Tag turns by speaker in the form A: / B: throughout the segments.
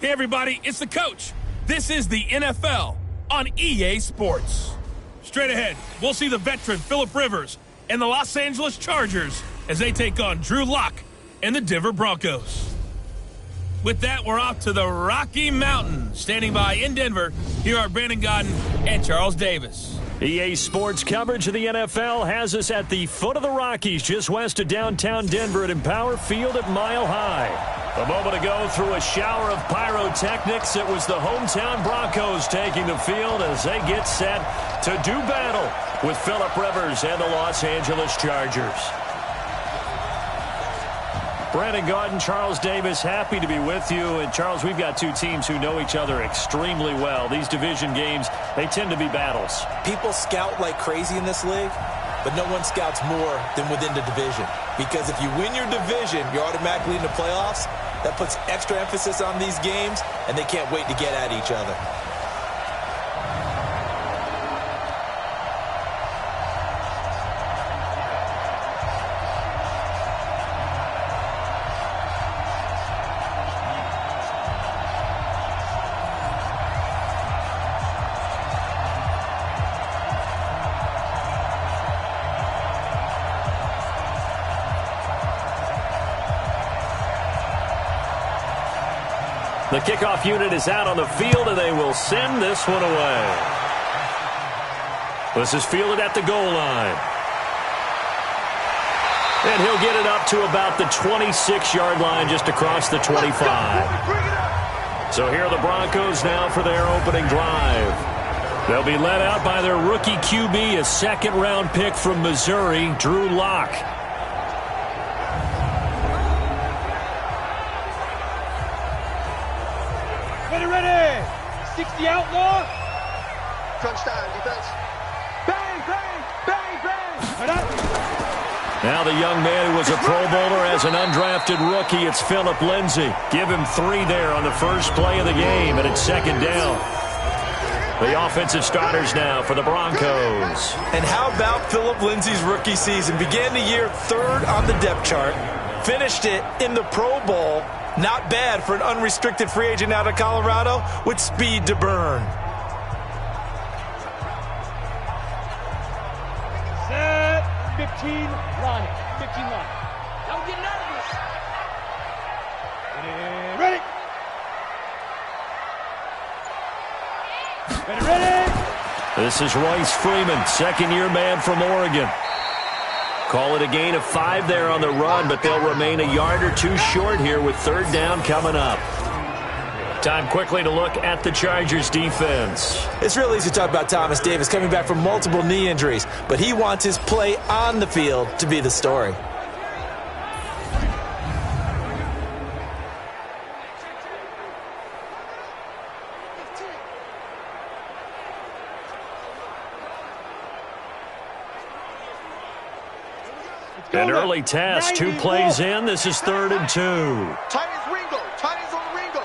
A: Hey, everybody, it's the coach. This is the NFL on EA Sports. Straight ahead, we'll see the veteran Phillip Rivers and the Los Angeles Chargers as they take on Drew Lock and the Denver Broncos. With that, we're off to the Rocky Mountains. Standing by in Denver, here are Brandon Gordon and Charles Davis.
B: EA Sports coverage of the NFL has us at the foot of the Rockies, just west of downtown Denver at Empower Field at Mile High. A moment ago, through a shower of pyrotechnics, it was the hometown Broncos taking the field as they get set to do battle with Phillip Rivers and the Los Angeles Chargers. Brandon Gordon, Charles Davis, happy to be with you. And, Charles, we've got two teams who know each other extremely well. These division games, they tend to be battles.
C: People scout like crazy in this league, but no one scouts more than within the division. Because if you win your division, you're automatically in the playoffs. That puts extra emphasis on these games, and they can't wait to get at each other.
B: The kickoff unit is out on the field, and they will send this one away. This is fielded at the goal line. And he'll get it up to about the 26-yard line, just across the 25. So here are the Broncos now for their opening drive. They'll be led out by their rookie QB, a second-round pick from Missouri, Drew Lock.
D: Ready. 60 outlaw.
E: Crunch time, defense. Bang, bang, bang, bang.
D: Right up.
B: Now the young man who was a Pro Bowler as an undrafted rookie, it's Phillip Lindsay. Give him 3 there on the first play of the game, and it's second down. The offensive starters now for the Broncos.
C: And how about Phillip Lindsay's rookie season? Began the year 3rd on the depth chart. Finished it in the Pro Bowl. Not bad for an unrestricted free agent out of Colorado with speed to burn.
D: Set. 15 line. 15 line. I'm getting out of this. Ready. Ready. Ready.
B: This is Royce Freeman, second-year man from Oregon. Call it a gain of 5 there on the run, but they'll remain a yard or 2 short here with 3rd down coming up. Time quickly to look at the Chargers defense.
C: It's real easy to talk about Thomas Davis coming back from multiple knee injuries, but he wants his play on the field to be the story.
B: An early test, 2 plays in. This is 3rd and 2.
E: Titans Ringo. Titans on the Ringo.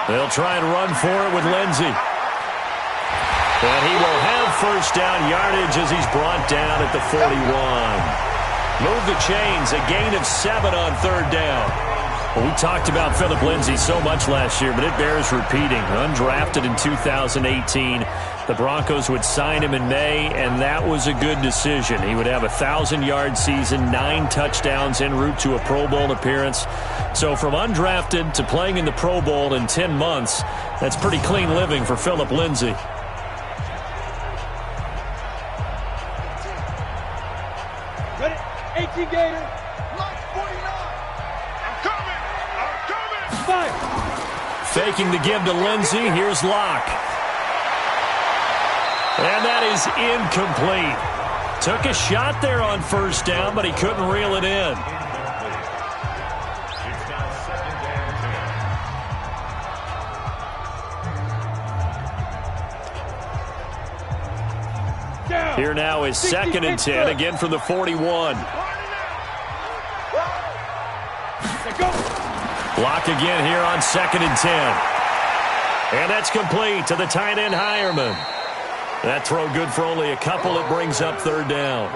B: They'll try and run for it with Lindsay. And he will have first down yardage as he's brought down at the 41. Move the chains, a gain of 7 on 3rd down. Well, we talked about Phillip Lindsay so much last year, but it bears repeating. Undrafted in 2018. The Broncos would sign him in May, and that was a good decision. He would have a 1,000-yard season, 9 touchdowns en route to a Pro Bowl appearance. So from undrafted to playing in the Pro Bowl in 10 months, that's pretty clean living for Phillip Lindsay.
D: Ready. 18 Gator.
E: Like 49. I'm coming.
D: 5.
B: Faking the give to Lindsay. Here's Locke. And that is incomplete. Took a shot there on first down, but he couldn't reel it in. Here now is 2nd and 10, again from the 41. Block again here on 2nd and 10. And that's complete to the tight end, Hireman. That throw good for only a couple. It brings up 3rd down.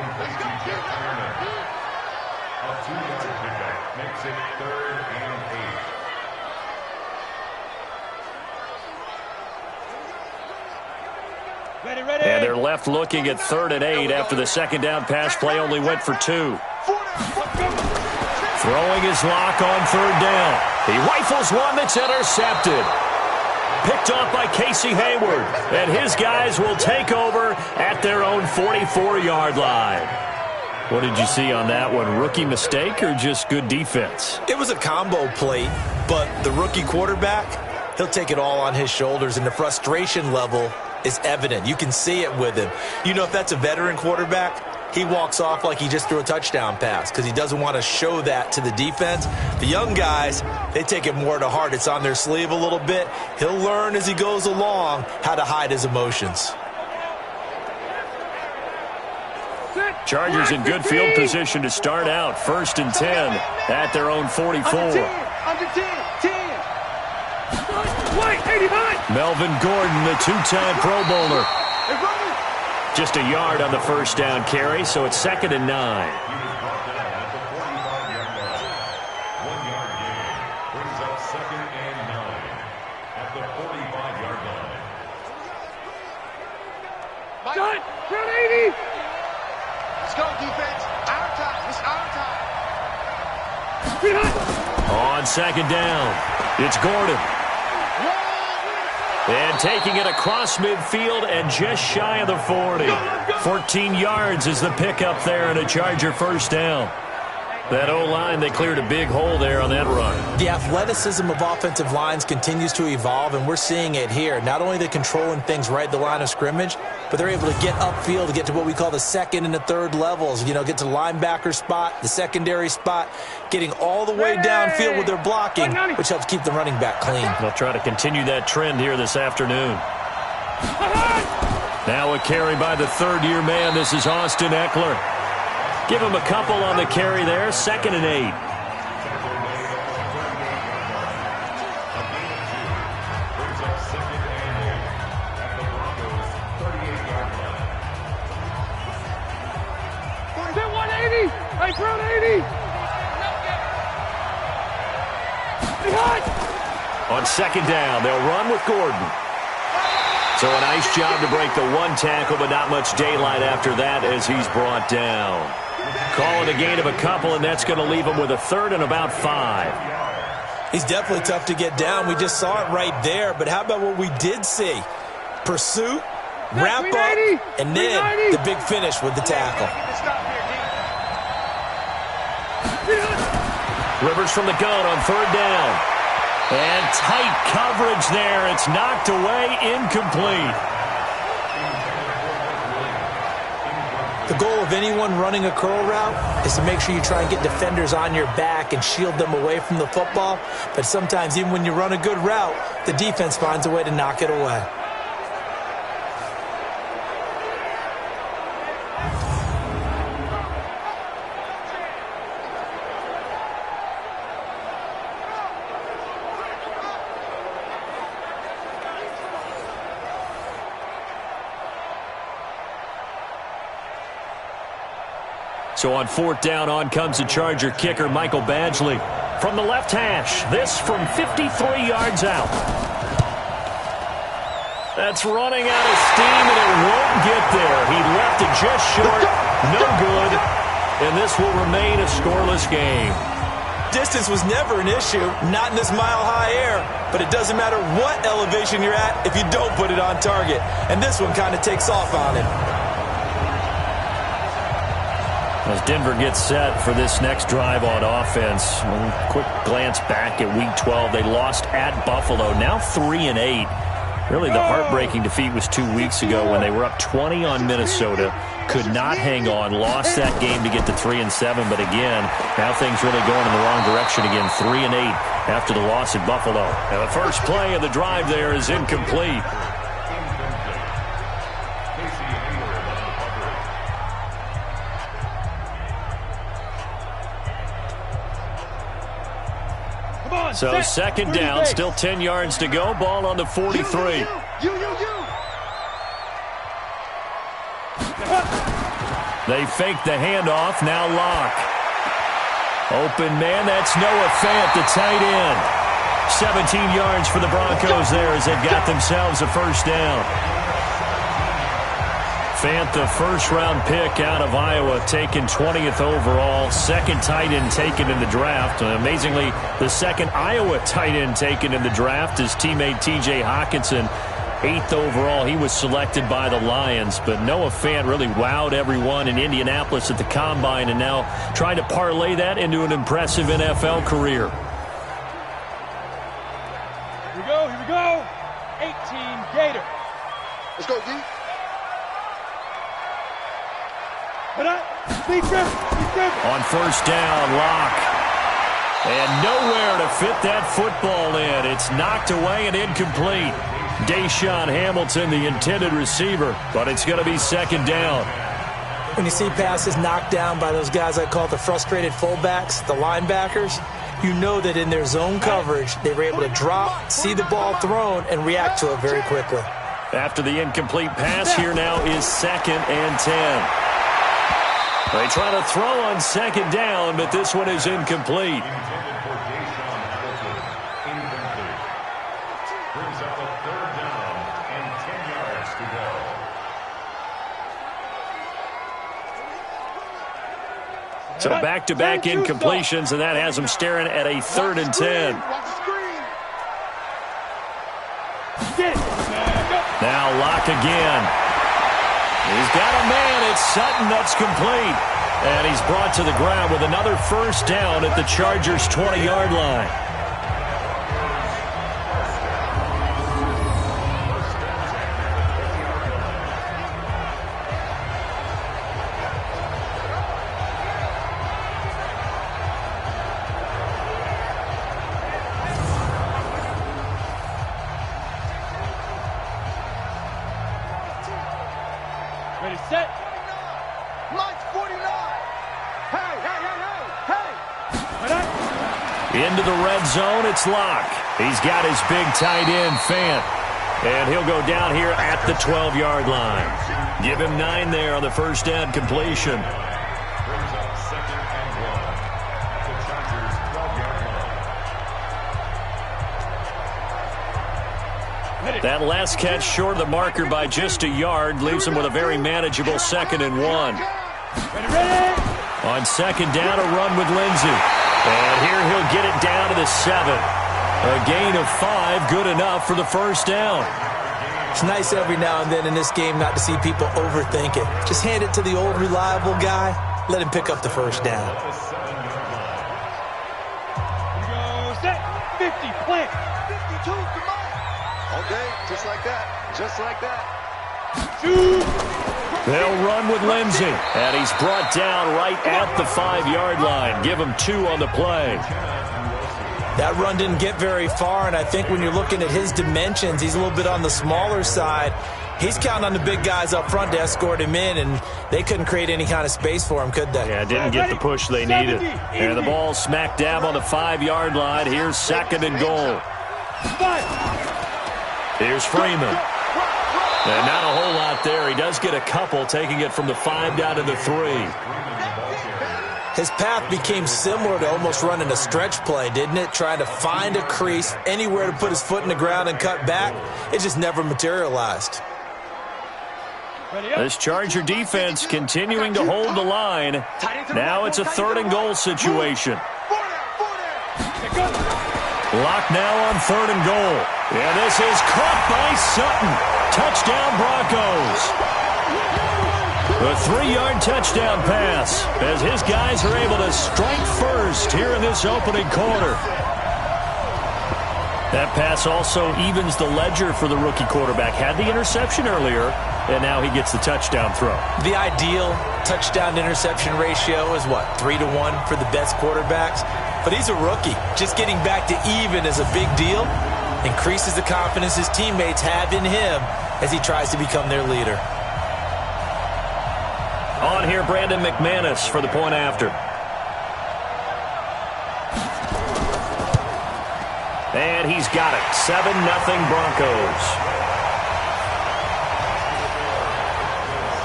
B: And they're left looking at 3rd and 8 after the second down pass play only went for 2. Throwing his lock on 3rd down. He rifles one that's intercepted. Picked off by Casey Hayward. And his guys will take over at their own 44-yard line. What did you see on that one? Rookie mistake or just good defense?
C: It was a combo play, but the rookie quarterback, he'll take it all on his shoulders, and the frustration level is evident. You can see it with him. You know, if that's a veteran quarterback, he walks off like he just threw a touchdown pass because he doesn't want to show that to the defense. The young guys, they take it more to heart. It's on their sleeve a little bit. He'll learn as he goes along how to hide his emotions.
B: Chargers in good field position to start out. 1st and 10 at their own 44.
D: Under 10. Wait, 89.
B: Melvin Gordon, the 2-time Pro Bowler. Just a yard on the first down carry, so it's 2nd and 9.
D: Done. Round 80.
E: Let's go, defense. Our time. It's our time.
B: On 2nd down, it's Gordon. And taking it across midfield and just shy of the 40. 14 yards is the pickup there and a Charger first down. That O-line, they cleared a big hole there on that run.
C: The athleticism of offensive lines continues to evolve, and we're seeing it here. Not only are they controlling things right at the line of scrimmage, but they're able to get upfield to get to what we call the 2nd and the 3rd levels. You know, get to the linebacker spot, the secondary spot, getting all the way downfield with their blocking, which helps keep the running back clean.
B: They'll try to continue that trend here this afternoon. Now a carry by the 3rd-year man. This is Austin Eckler. Give him a couple on the carry there. 2nd and 8.
D: Hey, Brown 80.
B: On 2nd down, they'll run with Gordon. So a nice job to break the 1 tackle, but not much daylight after that as he's brought down. Calling a gain of a couple, and that's going to leave him with a 3rd and about 5.
C: He's definitely tough to get down. We just saw it right there, but how about what we did see? Pursuit, wrap up, and then the big finish with the tackle.
B: Rivers from the gun on 3rd down. And tight coverage there. It's knocked away, incomplete.
C: The goal of anyone running a curl route is to make sure you try and get defenders on your back and shield them away from the football. But sometimes even when you run a good route, the defense finds a way to knock it away.
B: So on 4th down, on comes the Charger kicker, Michael Badgley. From the left hash, this from 53 yards out. That's running out of steam, and it won't get there. He left it just short, no good, and this will remain a scoreless game.
C: Distance was never an issue, not in this mile-high air, but it doesn't matter what elevation you're at if you don't put it on target. And this one kind of takes off on him.
B: As Denver gets set for this next drive on offense, one quick glance back at Week 12. They lost at Buffalo, now 3-8. Really, the heartbreaking defeat was 2 weeks ago when they were up 20 on Minnesota. Could not hang on, lost that game to get to 3-7. But again, now things really going in the wrong direction again. 3-8 after the loss at Buffalo. Now the first play of the drive there is incomplete. So 2nd down, still 10 yards to go. Ball on the 43. They fake the handoff. Now Locke. Open man. That's Noah Fant, the tight end. 17 yards for the Broncos there as they've got themselves a first down. Fant, the first-round pick out of Iowa, taken 20th overall, second tight end taken in the draft. Amazingly, the second Iowa tight end taken in the draft is teammate T.J. Hockenson, 8th overall. He was selected by the Lions, but Noah Fant really wowed everyone in Indianapolis at the Combine and now trying to parlay that into an impressive NFL career.
D: Here we go. 18 Gator.
E: Let's go, D.
B: On first down, Locke. And nowhere to fit that football in. It's knocked away and incomplete. Deshaun Hamilton, the intended receiver, but it's going to be second down.
C: When you see passes knocked down by those guys I call the frustrated fullbacks, the linebackers, you know that in their zone coverage, they were able to drop, see the ball thrown, and react to it very quickly.
B: After the incomplete pass, here now is 2nd and 10. They try to throw on second down, but this one is incomplete. So back-to-back incompletions, and that has them staring at a 3rd and 10. Now Locke again. He's got a man. It's Sutton. That's complete. And he's brought to the ground with another first down at the Chargers' 20-yard line.
D: Ready, set.
E: Mike's 49. Hey.
B: Into the red zone, it's Locke. He's got his big tight end, Fant. And he'll go down here at the 12-yard line. Give him 9 there on the first down completion. That last catch short of the marker by just a yard leaves him with a very manageable 2nd and 1. On second down, a run with Lindsey. And here he'll get it down to the 7. A gain of 5, good enough for the first down.
C: It's nice every now and then in this game not to see people overthink it. Just hand it to the old reliable guy. Let him pick up the first down.
D: Go, set. 50, plant.
E: 52, come on. Okay, just like that. Just like that.
D: Shoot.
B: They'll run with Lindsey. And he's brought down right at the 5-yard line. Give him 2 on the play.
C: That run didn't get very far, and I think when you're looking at his dimensions, he's a little bit on the smaller side. He's counting on the big guys up front to escort him in, and they couldn't create any kind of space for him, could they?
B: Yeah, didn't get the push they needed. And the ball smack dab on the 5-yard line. Here's 2nd and goal. Here's Freeman. And not a whole lot there. He does get a couple, taking it from the 5 down to the 3.
C: His path became similar to almost running a stretch play, didn't it? Trying to find a crease, anywhere to put his foot in the ground and cut back. It just never materialized.
B: This Charger defense continuing to hold the line. Now it's a 3rd and goal situation. Lock now on 3rd and goal. And this is caught by Sutton. Touchdown Broncos. A 3-yard touchdown pass as his guys are able to strike first here in this opening quarter. That pass also evens the ledger for the rookie quarterback. Had the interception earlier, and now he gets the touchdown throw.
C: The ideal touchdown-interception ratio is what, 3-1 for the best quarterbacks? But he's a rookie. Just getting back to even is a big deal. Increases the confidence his teammates have in him as he tries to become their leader.
B: On here, Brandon McManus for the point after. And he's got it. 7-0 Broncos.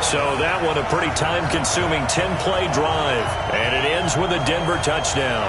B: So that one a pretty time-consuming 10-play drive. And it ends with a Denver touchdown.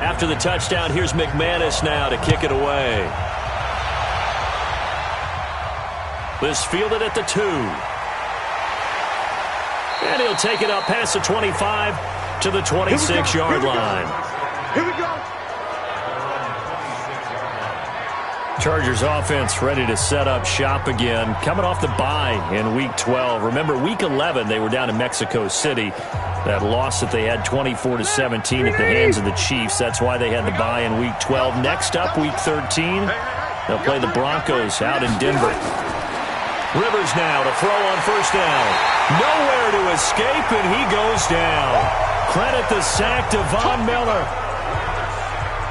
B: After the touchdown, here's McManus now to kick it away. This fielded at the 2. And he'll take it up past the 25 to the 26-yard line.
E: Here we go.
B: Chargers offense ready to set up shop again. Coming off the bye in Week 12. Remember, Week 11, they were down in Mexico City. That loss that they had 24-17 at the hands of the Chiefs. That's why they had the bye in Week 12. Next up, Week 13, they'll play the Broncos out in Denver. Rivers now to throw on first down. Nowhere to escape, and he goes down. Credit the sack to Von Miller.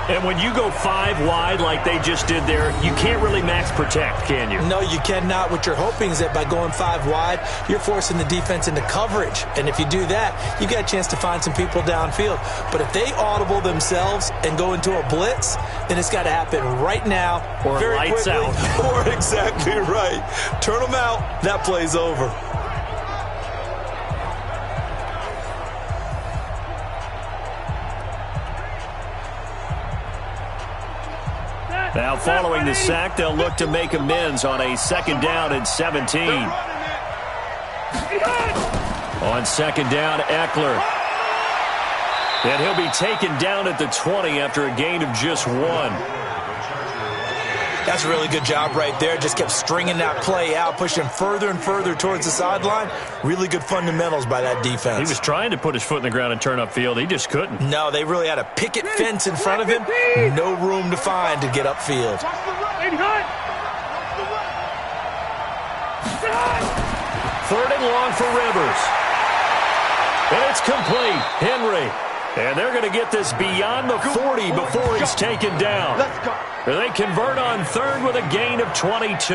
B: And when you go 5 wide like they just did there, you can't really max protect, can you?
C: No, you cannot. What you're hoping is that by going 5 wide, you're forcing the defense into coverage. And if you do that, you got a chance to find some people downfield. But if they audible themselves and go into a blitz, then it's got to happen right now.
B: Or
C: very
B: lights
C: quickly.
B: out.
C: Or exactly right. Turn them out. That play's over.
B: Now following the sack, they'll look to make amends on a 2nd down and 17. On 2nd down, Eckler. And he'll be taken down at the 20 after a gain of just 1.
C: That's a really good job right there. Just kept stringing that play out, pushing further and further towards the sideline. Really good fundamentals by that defense.
B: He was trying to put his foot in the ground and turn upfield. He just couldn't.
C: No, they really had a picket fence in front of him. No room to find to get upfield.
B: 3rd and long for Rivers. And it's complete. Henry. And they're going to get this beyond the 40 before he's taken down.
E: Let's go.
B: They convert on 3rd with a gain of 22.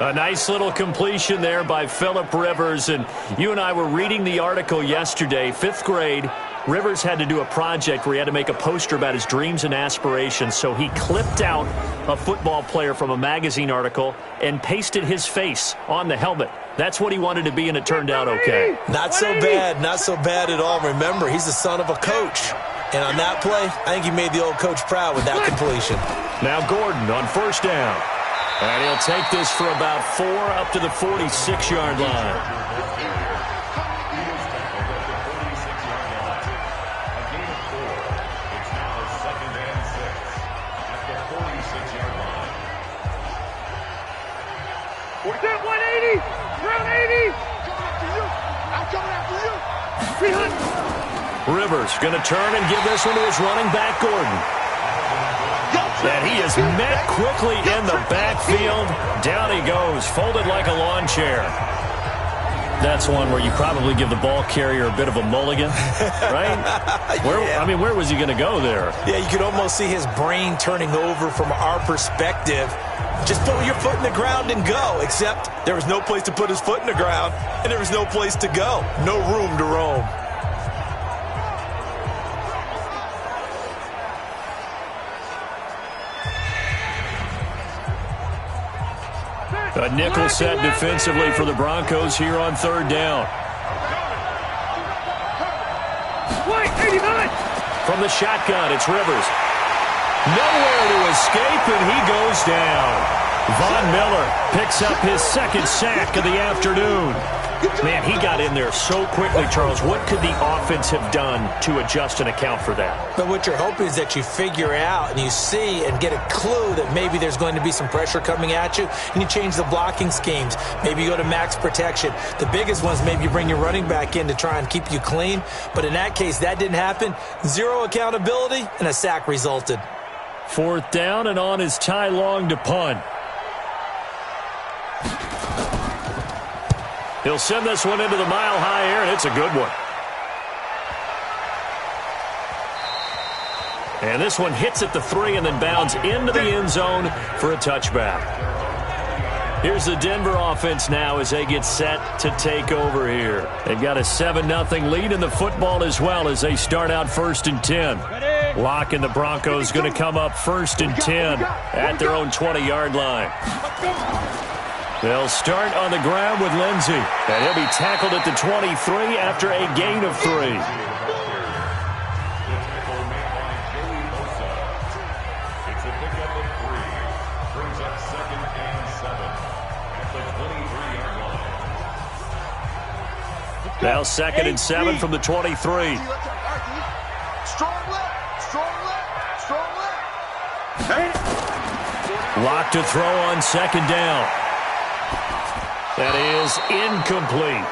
B: A nice little completion there by Phillip Rivers. And you and I were reading the article yesterday, 5th grade. Rivers had to do a project where he had to make a poster about his dreams and aspirations. So he clipped out a football player from a magazine article and pasted his face on the helmet. That's what he wanted to be, and it turned out okay.
C: Not so bad. Not so bad at all. Remember, he's the son of a coach. And on that play, I think he made the old coach proud with that completion.
B: Now Gordon on 1st down. And he'll take this for about 4 up to the 46-yard line.
D: We're at 180. Round 80.
E: I'm coming after you.
D: 300.
B: Rivers going to turn and give this one to his running back, Gordon. And he is met quickly in the backfield. Down he goes, folded like a lawn chair. That's one where you probably give the ball carrier a bit of a mulligan, right? Where was he going to go there?
C: Yeah, you could almost see his brain turning over from our perspective. Just put your foot in the ground and go, except there was no place to put his foot in the ground, and there was no place to go. No room to roam.
B: A nickel set defensively for the Broncos here on 3rd down. From the shotgun, it's Rivers. Nowhere to escape, and he goes down. Von Miller picks up his 2nd sack of the afternoon. Man, he got in there so quickly, Charles. What could the offense have done to adjust and account for that?
C: But what you're hoping is that you figure out and you see and get a clue that maybe there's going to be some pressure coming at you, and you change the blocking schemes. Maybe you go to max protection. The biggest ones, maybe you bring your running back in to try and keep you clean. But in that case, that didn't happen. 0 accountability, and a sack resulted.
B: 4th down, and on is Ty Long to punt. He'll send this one into the mile-high air, and it's a good one. And this one hits at the 3 and then bounds into the end zone for a touchback. Here's the Denver offense now as they get set to take over here. They've got a 7-0 lead in the football as well as they start out 1st and 10. Locke and the Broncos going to come up 1st and 10 at their own 20-yard line. They'll start on the ground with Lindsey, and he'll be tackled at the 23 after a gain of 3. Now 2nd and 7 from the 23.
E: Strong left, strong left, strong left.
B: Lock to throw on 2nd down. That is incomplete.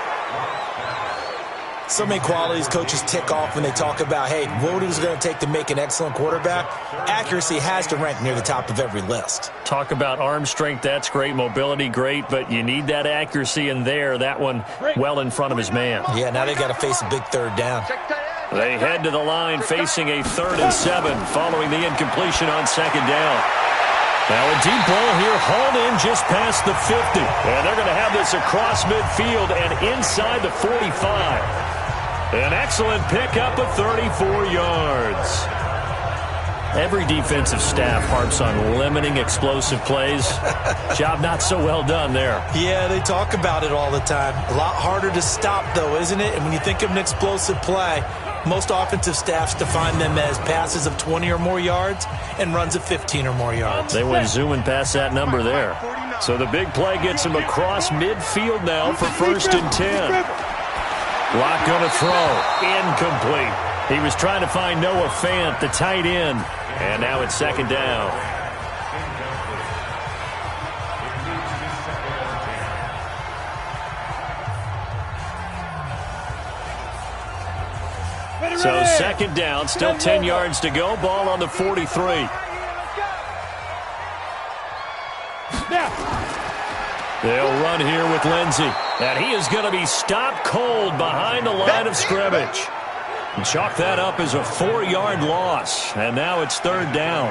C: So many qualities coaches tick off when they talk about, hey, what is it going to take to make an excellent quarterback? Accuracy has to rank near the top of every list.
B: Talk about arm strength, that's great. Mobility, great, but you need that accuracy in there. That one well in front of his man.
C: Yeah, now they got to face a big 3rd down.
B: They head to the line facing a 3rd and 7 following the incompletion on 2nd down. Now a deep ball here hauled in just past the 50. And they're going to have this across midfield and inside the 45. An excellent pickup of 34 yards. Every defensive staff harps on limiting explosive plays. Job not so well done there.
C: Yeah, they talk about it all the time. A lot harder to stop, though, isn't it? And when you think of an explosive play, most offensive staffs define them as passes of 20 or more yards and runs of 15 or more yards.
B: They went zooming past that number there. So the big play gets him across midfield now for 1st and 10. Lock going to throw. Incomplete. He was trying to find Noah Fant, the tight end. And now it's 2nd down. So 2nd down, still 10 yards to go. Ball on the 43. They'll run here with Lindsey. And he is going to be stopped cold behind the line of scrimmage. And chalk that up as a 4-yard loss. And now it's 3rd down.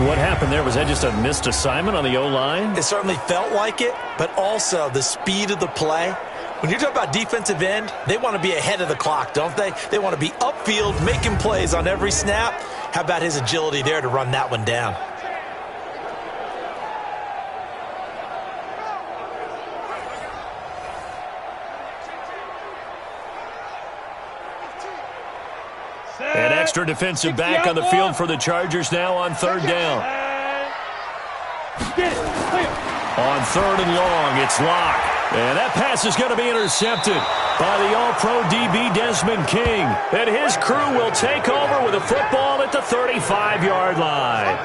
B: What happened there? Was that just a missed assignment on the O-line?
C: It certainly felt like it, but also the speed of the play. When you're talking about defensive end, they want to be ahead of the clock, don't they? They want to be upfield, making plays on every snap. How about his agility there to run that one down?
B: An extra defensive back on the field for the Chargers now on 3rd down. On 3rd and long, it's Locke. And that pass is going to be intercepted by the All-Pro DB Desmond King. And his crew will take over with a football at the 35-yard line.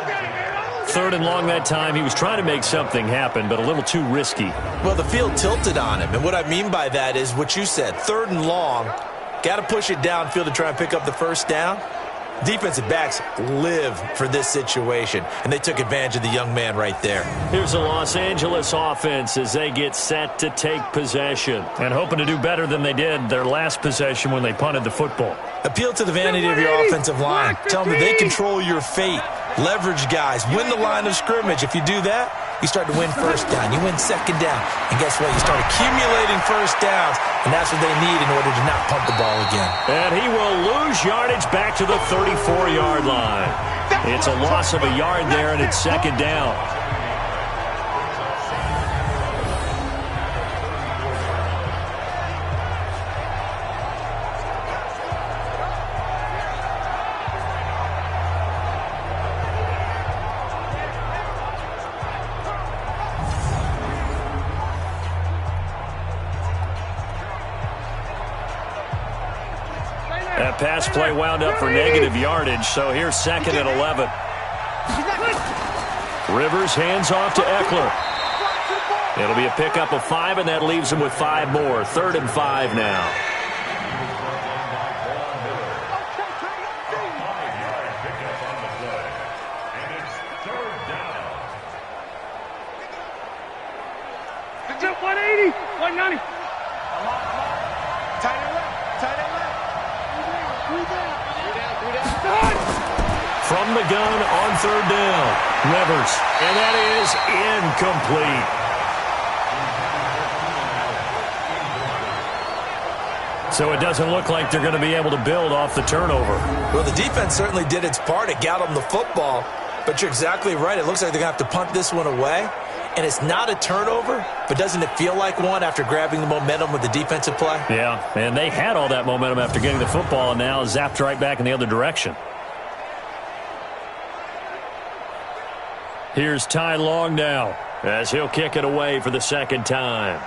B: 3rd and long that time. He was trying to make something happen, but a little too risky.
C: Well, the field tilted on him. And what I mean by that is what you said. 3rd and long. Got to push it downfield to try and pick up the 1st down. Defensive backs live for this situation, and they took advantage of the young man right there.
B: Here's the Los Angeles offense as they get set to take possession and hoping to do better than they did their last possession when they punted the football.
C: Appeal to the vanity of your offensive line. Tell them that they control your fate. Leverage guys. Win the line of scrimmage. If you do that, you start to win 1st down. You win 2nd down. And guess what? You start accumulating 1st downs, and that's what they need in order to not punt the ball again.
B: And he will lose yardage back to the 34-yard line. It's a loss of a yard there, and it's 2nd down. That pass play wound up for negative yardage, so here's 2nd and 11. Rivers hands off to Eckler. It'll be a pickup of 5, and that leaves him with 5 more. 3rd and 5 now.
D: It's at 180, 190.
B: From the gun on 3rd down. Rivers. And that is incomplete. So it doesn't look like they're going to be able to build off the turnover.
C: Well, the defense certainly did its part. It got them the football. But you're exactly right. It looks like they're going to have to punt this one away. And it's not a turnover, but doesn't it feel like one after grabbing the momentum with the defensive play?
B: Yeah, and they had all that momentum after getting the football, and now zapped right back in the other direction. Here's Ty Long now as he'll kick it away for the 2nd time.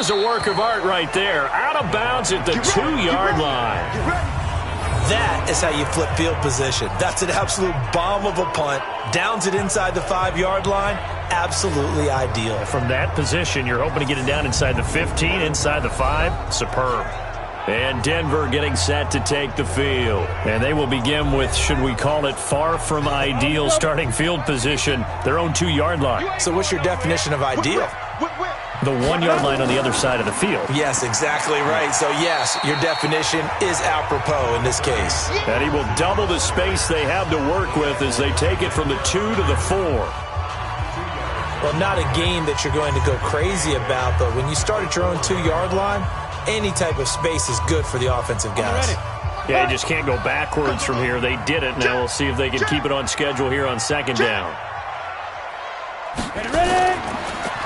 B: There's a work of art right there. Out of bounds at the 2-yard line.
C: That is how you flip field position. That's an absolute bomb of a punt. Downs it inside the 5-yard line. Absolutely ideal.
B: From that position, you're hoping to get it down inside the 15, inside the 5. Superb. And Denver getting set to take the field. And they will begin with, should we call it, far from ideal starting field position, their own 2-yard line.
C: So what's your definition of ideal?
B: The 1-yard line on the other side of the field.
C: Yes, exactly right. So, yes, your definition is apropos in this case.
B: And he will double the space they have to work with as they take it from the 2 to the 4.
C: Well, not a game that you're going to go crazy about, but when you start at your own 2-yard line, any type of space is good for the offensive guys.
B: Yeah, you just can't go backwards from here. They did it. Now we'll see if they can keep it on schedule here on 2nd down.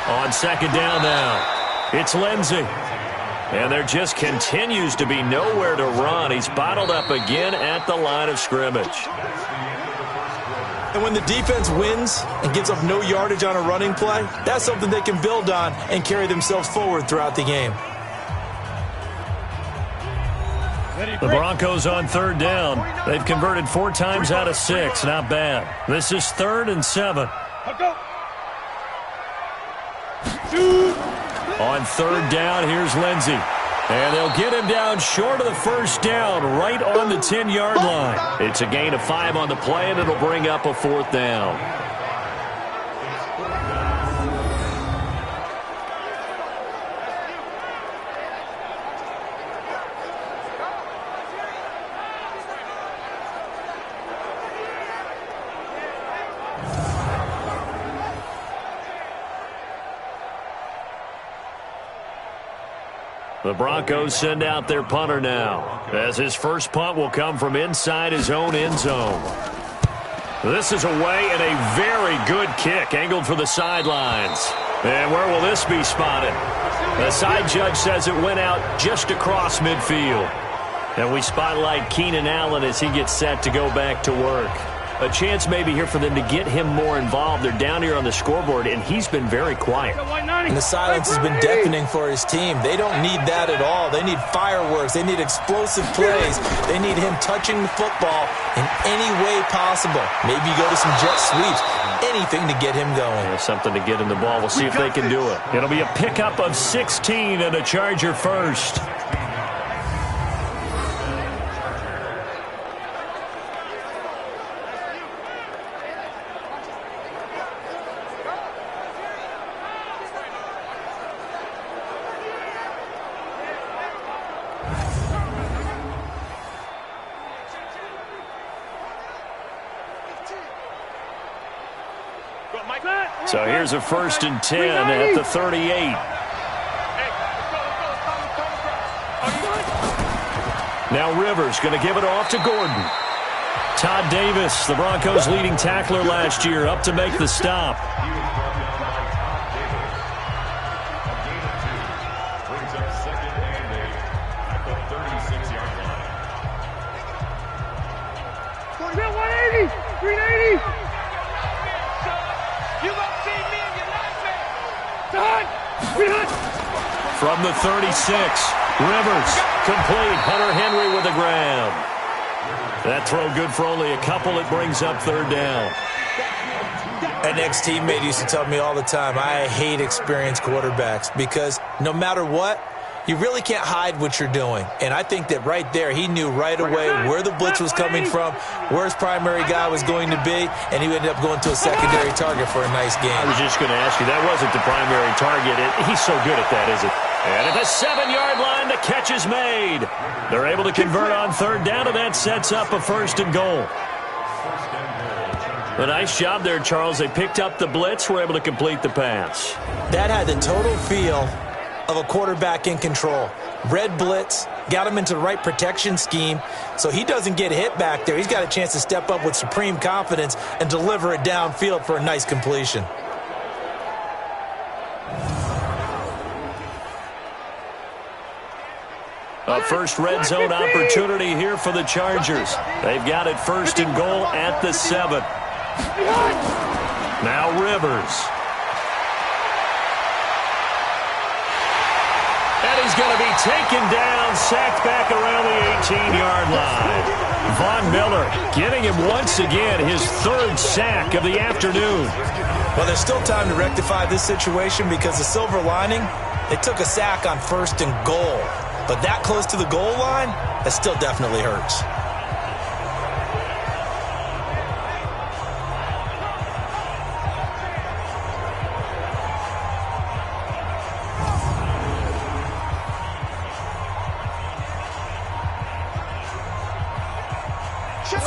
B: On 2nd down now, it's Lindsey. And there just continues to be nowhere to run. He's bottled up again at the line of scrimmage.
C: And when the defense wins and gives up no yardage on a running play, that's something they can build on and carry themselves forward throughout the game.
B: The Broncos on 3rd down. They've converted 4 times out of 6. Not bad. This is 3rd and 7. On 3rd down, here's Lindsey. And they'll get him down short of the 1st down, right on the 10-yard line. It's a gain of 5 on the play, and it'll bring up a 4th down. The Broncos send out their punter now, as his first punt will come from inside his own end zone. This is away and a very good kick, angled for the sidelines. And where will this be spotted? The side judge says it went out just across midfield. And we spotlight Keenan Allen as he gets set to go back to work. A chance maybe here for them to get him more involved. They're down here on the scoreboard, and he's been very quiet.
C: And the silence has been deafening for his team. They don't need that at all. They need fireworks. They need explosive plays. They need him touching the football in any way possible. Maybe go to some jet sweeps. Anything to get him going.
B: Yeah, something to get him the ball. We'll see if they can do it. It'll be a pickup of 16 and a Charger first. So here's a 1st and 10 at the 38. Now Rivers going to give it off to Gordon. Todd Davis, the Broncos' leading tackler last year, up to make the stop. From the 36, Rivers, complete. Hunter Henry with the grab. That throw good for only a couple. It brings up 3rd down.
C: An ex-teammate used to tell me all the time, I hate experienced quarterbacks because no matter what, you really can't hide what you're doing. And I think that right there, he knew right away where the blitz was coming from, where his primary guy was going to be, and he ended up going to a secondary target for a nice game.
B: I was just going to ask you, that wasn't the primary target. He's so good at that, is it? And at the 7-yard line, the catch is made. They're able to convert on 3rd down, and that sets up a 1st and goal. A nice job there, Charles. They picked up the blitz, were able to complete the pass.
C: That had the total feel of a quarterback in control. Red blitz, got him into the right protection scheme, so he doesn't get hit back there. He's got a chance to step up with supreme confidence and deliver it downfield for a nice completion.
B: A first red zone opportunity here for the Chargers. They've got it 1st and goal at the 7. Now Rivers. he's going to be taken down, sacked back around the 18-yard line. Von Miller getting him once again, his third sack of the afternoon.
C: Well, there's still time to rectify this situation because the silver lining, they took a sack on 1st and goal. But that close to the goal line, that still definitely hurts.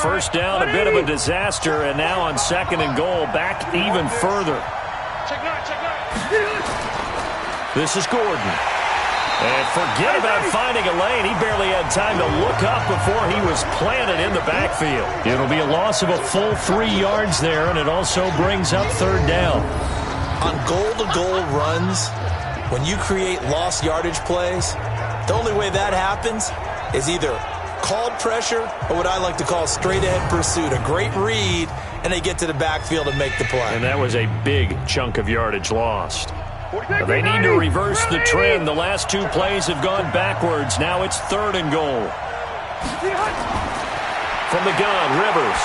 B: First down, a bit of a disaster, and now on 2nd and goal, back even further. This is Gordon. And forget about finding a lane. He barely had time to look up before he was planted in the backfield. It'll be a loss of a full 3 yards there, and it also brings up 3rd down.
C: On goal-to-goal runs, when you create lost yardage plays, the only way that happens is either called pressure or what I like to call straight-ahead pursuit. A great read, and they get to the backfield and make the play.
B: And that was a big chunk of yardage lost. They need to reverse the trend. The last 2 plays have gone backwards. Now it's 3rd and goal. From the gun, Rivers.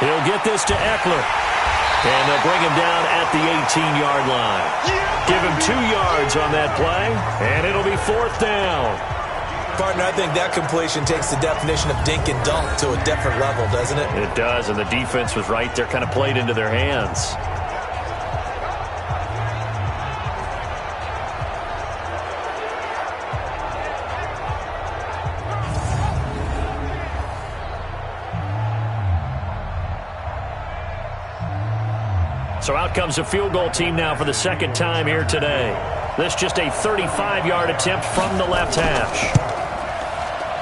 B: He'll get this to Eckler. And they'll bring him down at the 18-yard line. Give him 2 yards on that play, and it'll be 4th down.
C: Partner, I think that completion takes the definition of dink and dunk to a different level, doesn't it?
B: It does, and the defense was right there, kind of played into their hands. So out comes a field goal team now for the 2nd time here today. This just a 35-yard attempt from the left hash.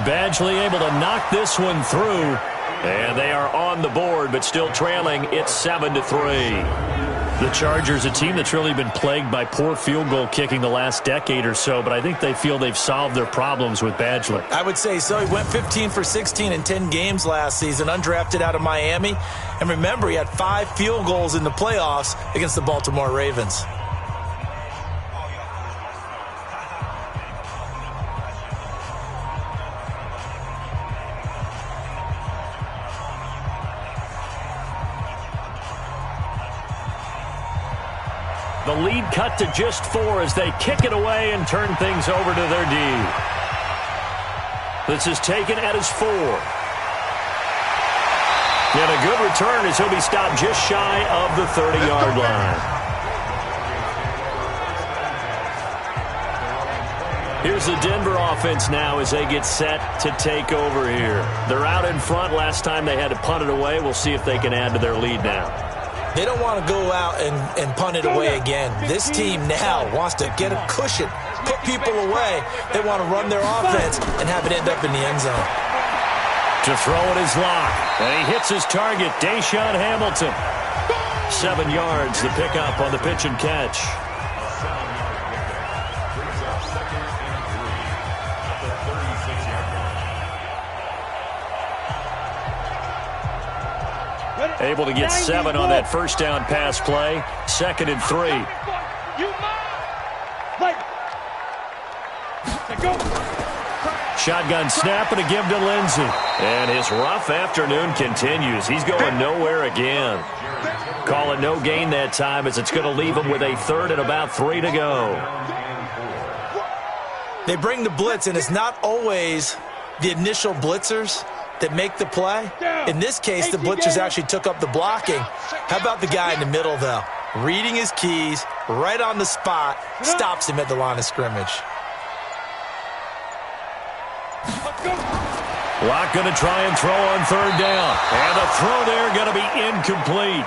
B: Badgley able to knock this one through. And they are on the board, but still trailing. It's 7-3. The Chargers, a team that's really been plagued by poor field goal kicking the last decade or so, but I think they feel they've solved their problems with Badgley.
C: I would say so. He went 15 for 16 in 10 games last season, undrafted out of Miami. And remember, he had 5 field goals in the playoffs against the Baltimore Ravens.
B: The lead cut to just 4 as they kick it away and turn things over to their D. This is taken at his 4. And a good return as he'll be stopped just shy of the 30-yard line. Here's the Denver offense now as they get set to take over here. They're out in front. Last time they had to punt it away. We'll see if they can add to their lead now.
C: They don't want to go out and punt it away again. This team now wants to get a cushion, put people away. They want to run their offense and have it end up in the end zone.
B: To throw it is Locke. And he hits his target, Deshaun Hamilton. 7 yards, the pickup on the pitch and catch. Able to get 7 on that first down pass play. 2nd and 3. Shotgun snap and a give to Lindsey. And his rough afternoon continues. He's going nowhere again. Call it no gain that time as it's going to leave him with a 3rd and about 3 to go.
C: They bring the blitz, and it's not always the initial blitzers that make the play. In this case, the blitzers actually took up the blocking. How about the guy in the middle, though? Reading his keys, right on the spot, stops him at the line of scrimmage.
B: Locke going to try and throw on 3rd down. And the throw there going to be incomplete.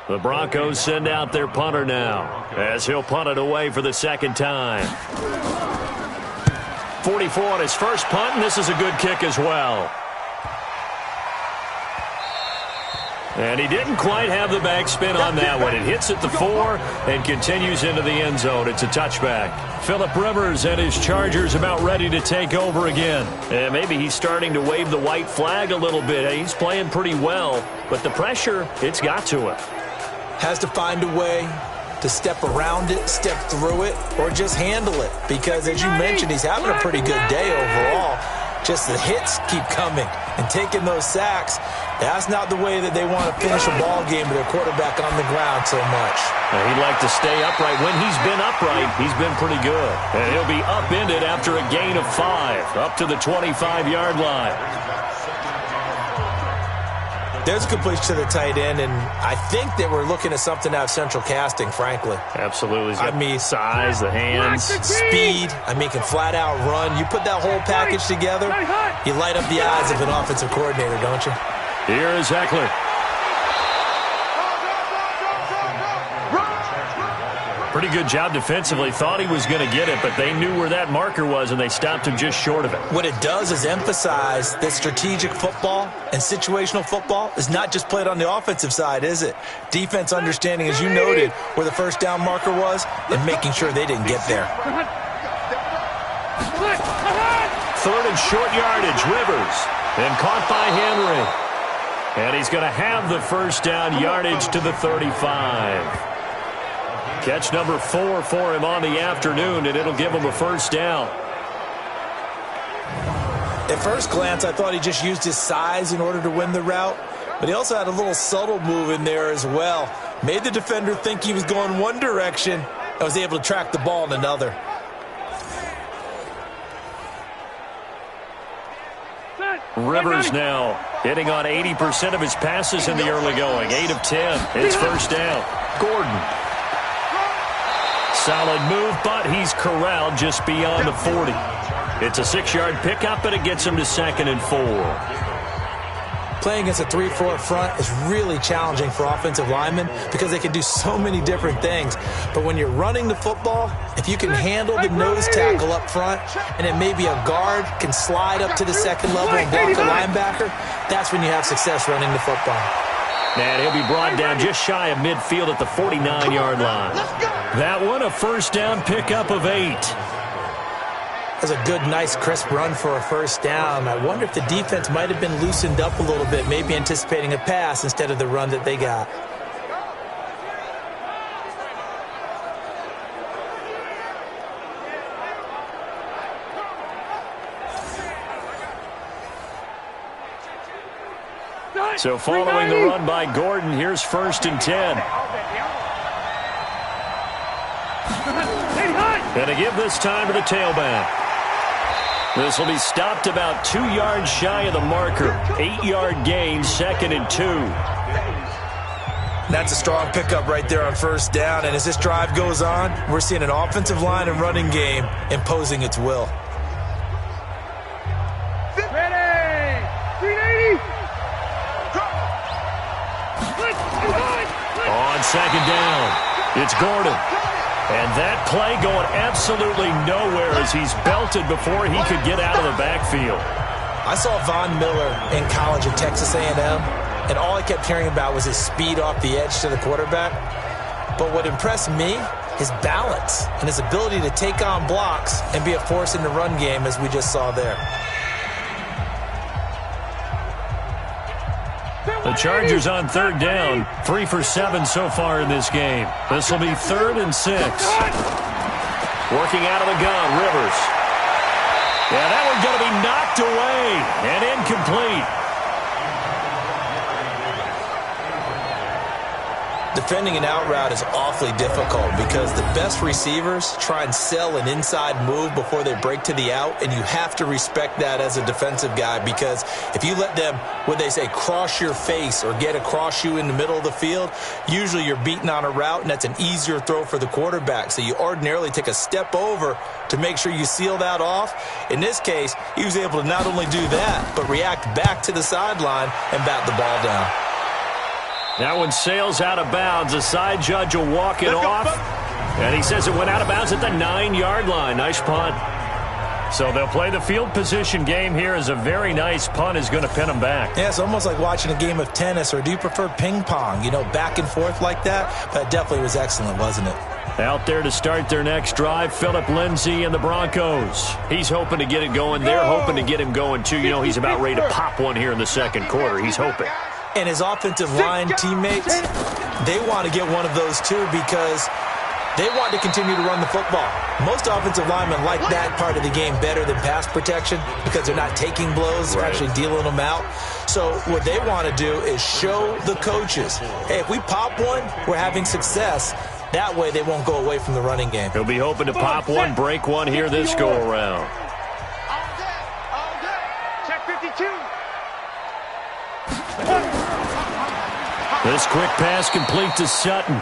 B: The Broncos send out their punter now as he'll punt it away for the 2nd time. 44 on his first punt, and this is a good kick as well. And he didn't quite have the backspin on that one. It hits at the 4 and continues into the end zone. It's a touchback. Phillip Rivers and his Chargers about ready to take over again. And maybe he's starting to wave the white flag a little bit. He's playing pretty well, but the pressure, it's got to him.
C: Has to find a way to step around it, step through it, or just handle it. Because as you mentioned, he's having a pretty good day overall. Just the hits keep coming and taking those sacks. That's not the way that they want to finish a ball game with their quarterback on the ground so much.
B: He'd like to stay upright. When he's been upright, he's been pretty good. And he'll be upended after a gain of 5, up to the 25-yard line.
C: There's a completion to the tight end, and I think that we're looking at something out of central casting, frankly.
B: Absolutely.
C: I mean,
B: size, the hands,
C: speed. I mean, can flat out run. You put that whole package together, you light up the eyes of an offensive coordinator, don't you?
B: Here is Eckler. Pretty good job defensively. Thought he was going to get it, but they knew where that marker was, and they stopped him just short of it.
C: What it does is emphasize that strategic football and situational football is not just played on the offensive side, is it? Defense understanding, as you noted, where the first down marker was and making sure they didn't get there.
B: 3rd and short yardage, Rivers. And caught by Henry. And he's going to have the first down yardage to the 35. Catch number 4 for him on the afternoon, and it'll give him a first down.
C: At first glance, I thought he just used his size in order to win the route, but he also had a little subtle move in there as well. Made the defender think he was going one direction and was able to track the ball in another.
B: Rivers now hitting on 80% of his passes in the early going. 8 of 10. It's first down. Gordon. Solid move, but he's corralled just beyond the 40. It's a 6-yard pickup, and it gets him to 2nd and 4.
C: Playing against a 3-4 front is really challenging for offensive linemen because they can do so many different things. But when you're running the football, if you can handle the nose tackle up front, and then maybe a guard can slide up to the second level and block a linebacker, that's when you have success running the football.
B: And he'll be brought down just shy of midfield at the 49-yard line. That one, a first down pickup of 8.
C: That's a good, nice, crisp run for a first down. I wonder if the defense might have been loosened up a little bit, maybe anticipating a pass instead of the run that they got.
B: So following the run by Gordon, here's 1st and 10. And a give this time to the tailback. This will be stopped about 2 yards shy of the marker. 8-yard gain, 2nd and 2.
C: That's a strong pickup right there on first down. And as this drive goes on, we're seeing an offensive line and running game imposing its will.
B: On 2nd down, it's Gordon. And that play going absolutely nowhere as he's belted before he could get out of the backfield.
C: I saw Von Miller in college at Texas A&M, and all I kept hearing about was his speed off the edge to the quarterback. But what impressed me, his balance and his ability to take on blocks and be a force in the run game, as we just saw there.
B: The Chargers on 3rd down, 3 for 7 so far in this game. This will be 3rd and 6. Working out of the gun, Rivers. Yeah, that one's going to be knocked away and incomplete.
C: Defending an out route is awfully difficult because the best receivers try and sell an inside move before they break to the out, and you have to respect that as a defensive guy because if you let them, what they say, cross your face or get across you in the middle of the field, usually you're beaten on a route, and that's an easier throw for the quarterback. So you ordinarily take a step over to make sure you seal that off. In this case, he was able to not only do that, but react back to the sideline and bat the ball down.
B: That one sails out of bounds. The side judge will walk it off. And he says it went out of bounds at the 9-yard line. Nice punt. So they'll play the field position game here as a very nice punt is going to pin them back.
C: Yeah, it's almost like watching a game of tennis, or do you prefer ping pong? You know, back and forth like that? But it definitely was excellent, wasn't it?
B: Out there to start their next drive, Philip Lindsay and the Broncos. He's hoping to get it going. They're hoping to get him going, too. You know, he's about ready to pop one here in the second quarter. He's hoping.
C: And his offensive line teammates, they want to get one of those, too, because they want to continue to run the football. Most offensive linemen like that part of the game better than pass protection because they're not taking blows, they're actually dealing them out. So what they want to do is show the coaches, hey, if we pop one, we're having success. That way they won't go away from the running game.
B: He'll be hoping to pop one, break one here this go-around.
D: Check 52.
B: This quick pass complete to Sutton.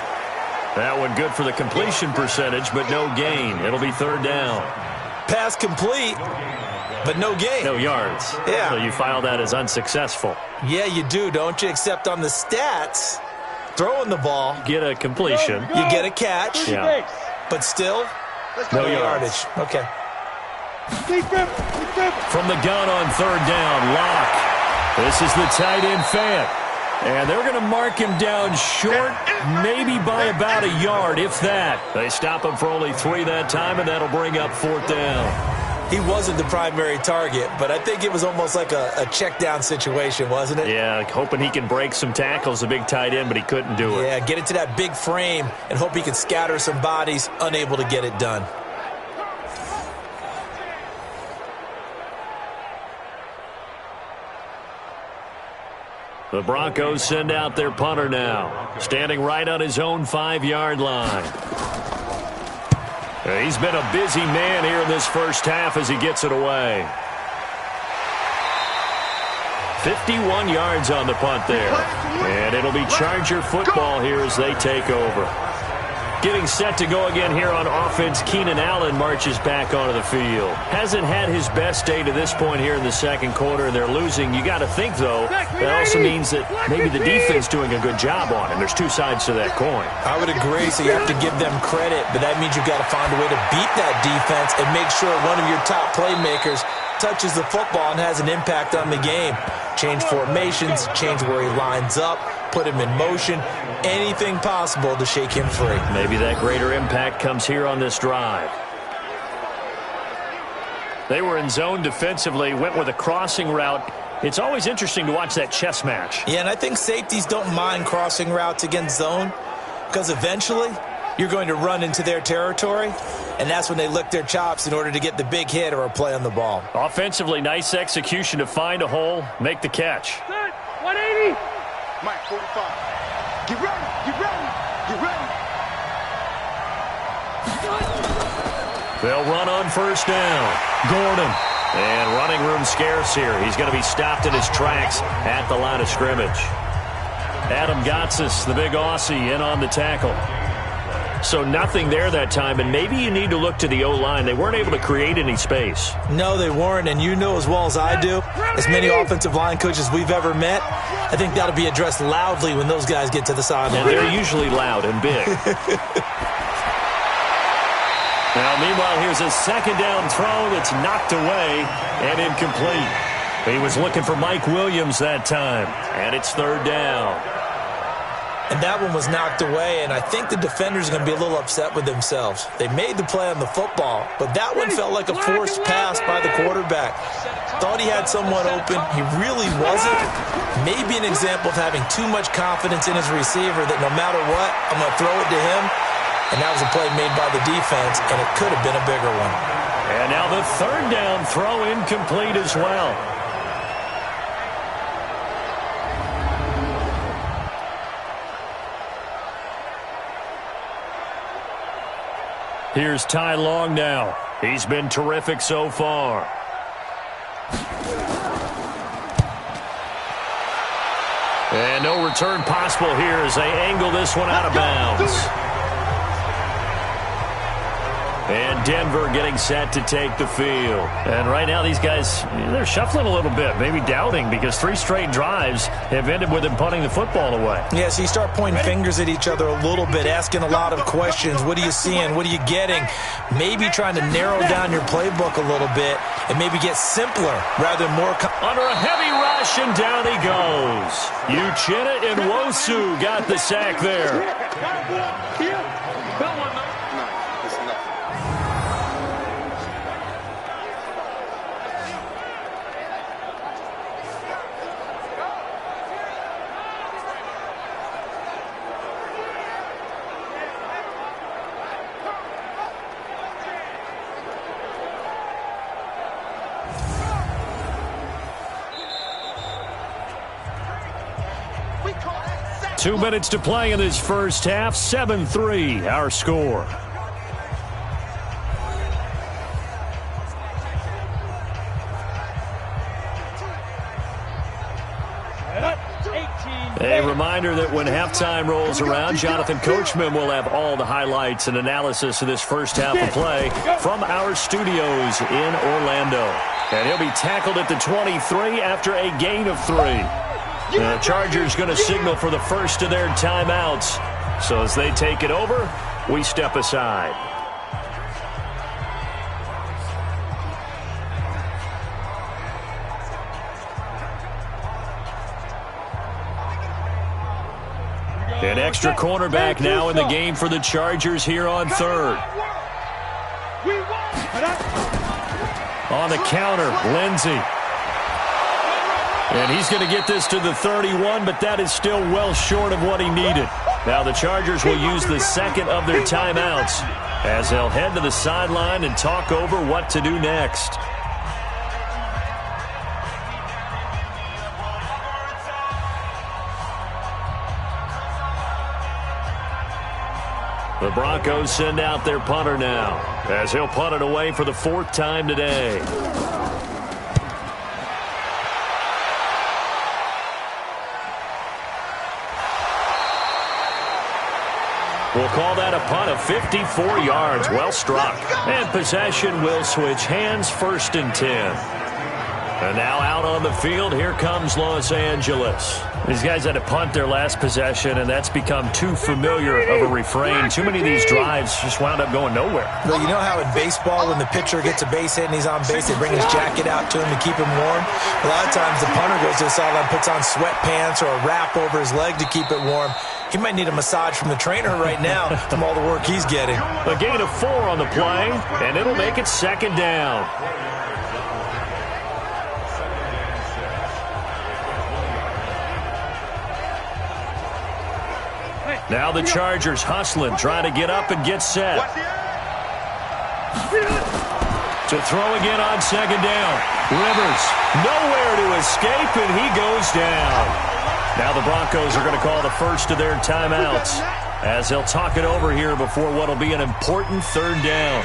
B: That one good for the completion percentage, but no gain. It'll be third down.
C: Pass complete, but no gain.
B: No yards.
C: Yeah.
B: So you file that as unsuccessful.
C: Yeah, you do, don't you? Except on the stats, throwing the ball,
B: Get a completion.
C: you get a catch,
B: Yeah.
C: but still,
B: No
C: yardage. Okay.
B: From the gun on third down, Locke. This is the tight end fan. And they're going to mark him down short, maybe by about a yard, if that. They stop him for only 3 that time, and that'll bring up fourth down.
C: He wasn't the primary target, but I think it was almost like a check down situation, wasn't it?
B: Yeah, hoping he can break some tackles, a big tight end, but he couldn't do it.
C: Yeah, get it to that big frame and hope he can scatter some bodies, unable to get it done.
B: The Broncos send out their punter now, standing right on his own 5-yard line. He's been a busy man here in this first half as he gets it away. 51 yards on the punt there. And it'll be Charger football here as they take over. Getting set to go again here on offense, Keenan Allen marches back onto the field. Hasn't had his best day to this point here in the second quarter, and they're losing. You got to think, though, that also means that maybe the defense doing a good job on him. There's two sides to that coin.
C: I would agree, so you have to give them credit, but that means you've got to find a way to beat that defense and make sure one of your top playmakers touches the football and has an impact on the game. Change formations, change where he lines up, put him in motion, anything possible to shake him free.
B: Maybe that greater impact comes here on this drive. They were in zone defensively, went with a crossing route. It's always interesting to watch that chess match.
C: Yeah, and I think safeties don't mind crossing routes against zone because eventually you're going to run into their territory, and that's when they lick their chops in order to get the big hit or a play on the ball.
B: Offensively, nice execution to find a hole, make the catch.
D: 180.
E: Mike, 45. Get ready, get ready, get ready.
B: They'll run on first down. Gordon. And running room scarce here. He's going to be stopped in his tracks at the line of scrimmage. Adam Gotsis, the big Aussie, in on the tackle. So nothing there that time, and maybe you need to look to the O-line. They weren't able to create any space.
C: No, they weren't, and you know as well as I do, as many offensive line coaches we've ever met, I think that'll be addressed loudly when those guys get to the sideline.
B: And they're usually loud and big. Now, meanwhile, here's a second down throw that's knocked away and incomplete. He was looking for Mike Williams that time, and it's third down.
C: And that one was knocked away, and I think the defenders are going to be a little upset with themselves. They made the play on the football, but that one felt like a forced pass by the quarterback. Thought he had someone open. He really wasn't. Maybe an example of having too much confidence in his receiver that no matter what, I'm going to throw it to him. And that was a play made by the defense, and it could have been a bigger one.
B: And now the third down throw incomplete as well. Here's Ty Long now. He's been terrific so far. And no return possible here as they angle this one out of bounds. And Denver getting set to take the field.
F: And right now these guys, they're shuffling a little bit, maybe doubting, because 3 straight drives have ended with them punting the football away.
C: Yeah, so you start pointing fingers at each other a little bit, asking a lot of questions. What are you seeing? What are you getting? Maybe trying to narrow down your playbook a little bit and maybe get simpler rather than more.
B: Under a heavy rush, and down he goes. Uchenna Nwosu got the sack there. Two minutes to play in this first half. 7-3, our score. A reminder that when halftime rolls around, Jonathan Coachman will have all the highlights and analysis of this first half of play from our studios in Orlando. And he'll be tackled at the 23 after a gain of 3. The Chargers going to signal for the first of their timeouts. So as they take it over, we step aside. An extra cornerback now in the game for the Chargers here on third. On the counter, Lindsey. And he's going to get this to the 31, but that is still well short of what he needed. Now the Chargers will use the second of their timeouts as they'll head to the sideline and talk over what to do next. The Broncos send out their punter now as he'll punt it away for the 4th time today. We'll call that a punt of 54 yards. Well struck. And possession will switch hands, 1st and 10. And now out on the field, here comes Los Angeles.
F: These guys had to punt their last possession, and that's become too familiar of a refrain. Too many of these drives just wound up going nowhere.
C: Well, you know how in baseball, when the pitcher gets a base hit and he's on base, they bring his jacket out to him to keep him warm? A lot of times the punter goes to the sideline, puts on sweatpants or a wrap over his leg to keep it warm. He might need a massage from the trainer right now from all the work he's getting.
B: A gain of 4 on the play, and it'll make it 2nd down. Now the Chargers hustling, trying to get up and get set. To throw again on 2nd down. Rivers, nowhere to escape, and he goes down. Now the Broncos are going to call the first of their timeouts as they'll talk it over here before what will be an important 3rd down.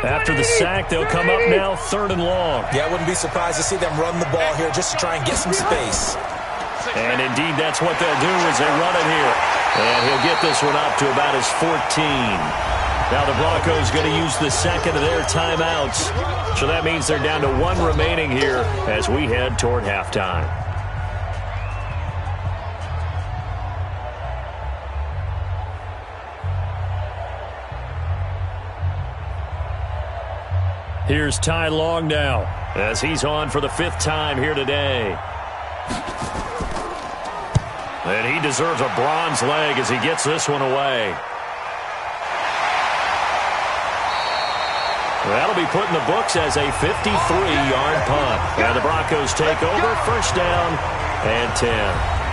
B: After the sack, they'll come up now 3rd and long.
C: Yeah, I wouldn't be surprised to see them run the ball here just to try and get some space.
B: And indeed, that's what they'll do as they run it here. And he'll get this one up to about his 14. Now the Broncos going to use the second of their timeouts. So that means they're down to 1 remaining here as we head toward halftime. Here's Ty Long now as he's on for the 5th time here today. And he deserves a bronze leg as he gets this one away. That'll be put in the books as a 53-yard punt. And the Broncos take over, 1st down and 10.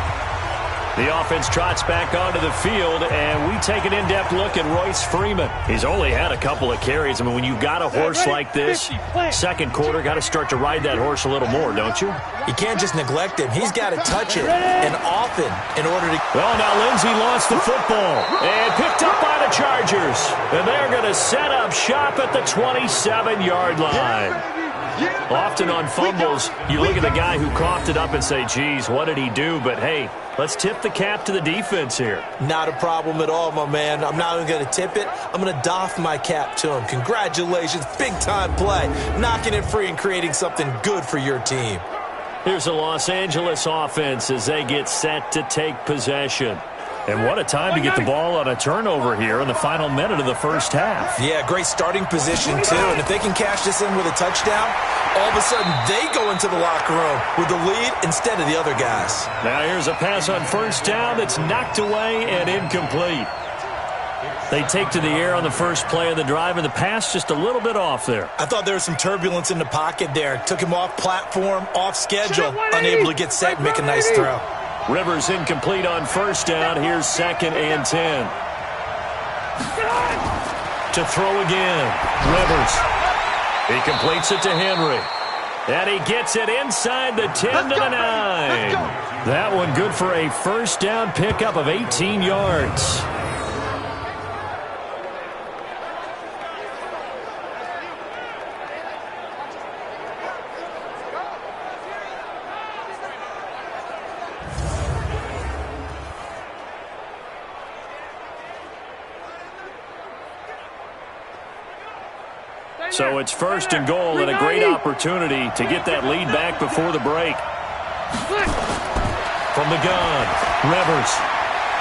B: The offense trots back onto the field, and we take an in-depth look at Royce Freeman. He's only had a couple of carries. I mean, when you've got a horse like this, 2nd quarter, got to start to ride that horse a little more, don't you?
C: You can't just neglect him. He's got to touch it, and often, in order to...
B: Well, now Lindsey lost the football and picked up by the Chargers. And they're going to set up shop at the 27-yard line.
F: Often on fumbles, you look at the guy who coughed it up and say, geez, what did he do? But, hey, let's tip the cap to the defense here.
C: Not a problem at all, my man. I'm not even going to tip it. I'm going to doff my cap to him. Congratulations. Big-time play. Knocking it free and creating something good for your team.
F: Here's the Los Angeles offense as they get set to take possession. And what a time to get the ball on a turnover here in the final minute of the first half.
C: Yeah, great starting position, too. And if they can cash this in with a touchdown, all of a sudden they go into the locker room with the lead instead of the other guys.
F: Now here's a pass on first down that's knocked away and incomplete. They take to the air on the first play of the drive, and the pass just a little bit off there.
C: I thought there was some turbulence in the pocket there. Took him off platform, off schedule, unable to get set and make a nice throw.
F: Rivers incomplete on first down. Here's 2nd and 10. To throw again. Rivers. He completes it to Henry. And he gets it inside the 10 to the 9. That one good for a first down pickup of 18 yards. So it's 1st and goal and a great opportunity to get that lead back before the break. From the gun, Rivers.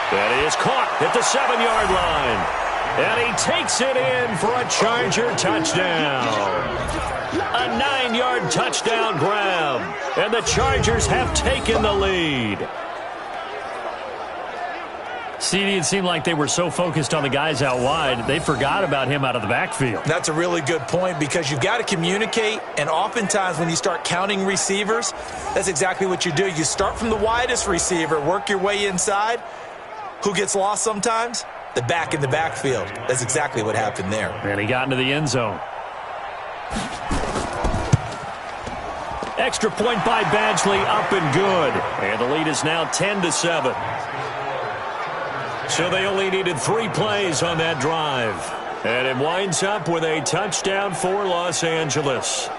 F: That is caught at the 7-yard line. And he takes it in for a Charger touchdown. A 9-yard touchdown grab. And the Chargers have taken the lead. CD, it seemed like they were so focused on the guys out wide, they forgot about him out of the backfield.
C: That's a really good point because you've got to communicate, and oftentimes when you start counting receivers, that's exactly what you do. You start from the widest receiver, work your way inside. Who gets lost sometimes? The back in the backfield. That's exactly what happened there.
F: And he got into the end zone. Extra point by Badgley, up and good. And the lead is now 10-7. So they only needed 3 plays on that drive. And it winds up with a touchdown for Los Angeles.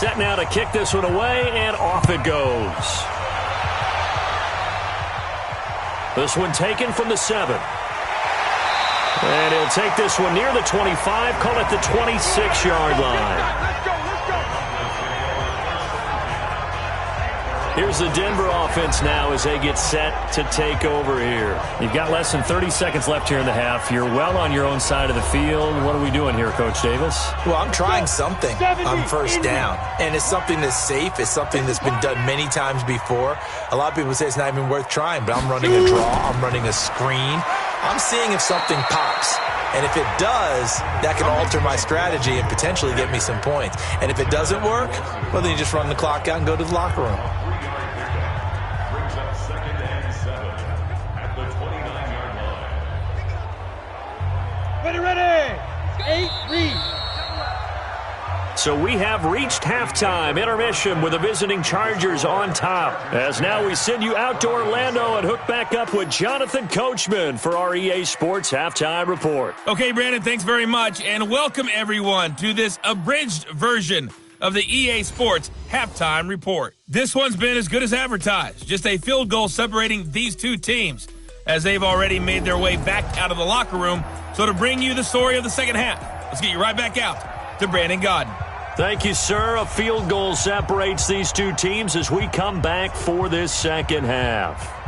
F: Set now to kick this one away, and off it goes. This one taken from the 7. And he'll take this one near the 25, call it the 26-yard line. Here's the Denver offense now as they get set to take over here. You've got less than 30 seconds left here in the half. You're well on your own side of the field. What are we doing here, Coach Davis?
C: Well, I'm trying something on first down, and it's something that's safe. It's something that's been done many times before. A lot of people say it's not even worth trying, but I'm running a draw. I'm running a screen. I'm seeing if something pops. And if it does, that can alter my strategy and potentially get me some points. And if it doesn't work, well, then you just run the clock out and go to the locker room.
D: Ready. 8, read.
F: So we have reached halftime intermission with the visiting Chargers on top. As now we send you out to Orlando and hook back up with Jonathan Coachman for our EA Sports Halftime Report.
A: Okay, Brandon, thanks very much, and welcome everyone to this abridged version of the EA Sports Halftime Report. This one's been as good as advertised. Just a field goal separating these two teams as they've already made their way back out of the locker room. So to bring you the story of the second half, let's get you right back out to Brandon Gordon.
F: Thank you, sir. A field goal separates these two teams as we come back for this second half.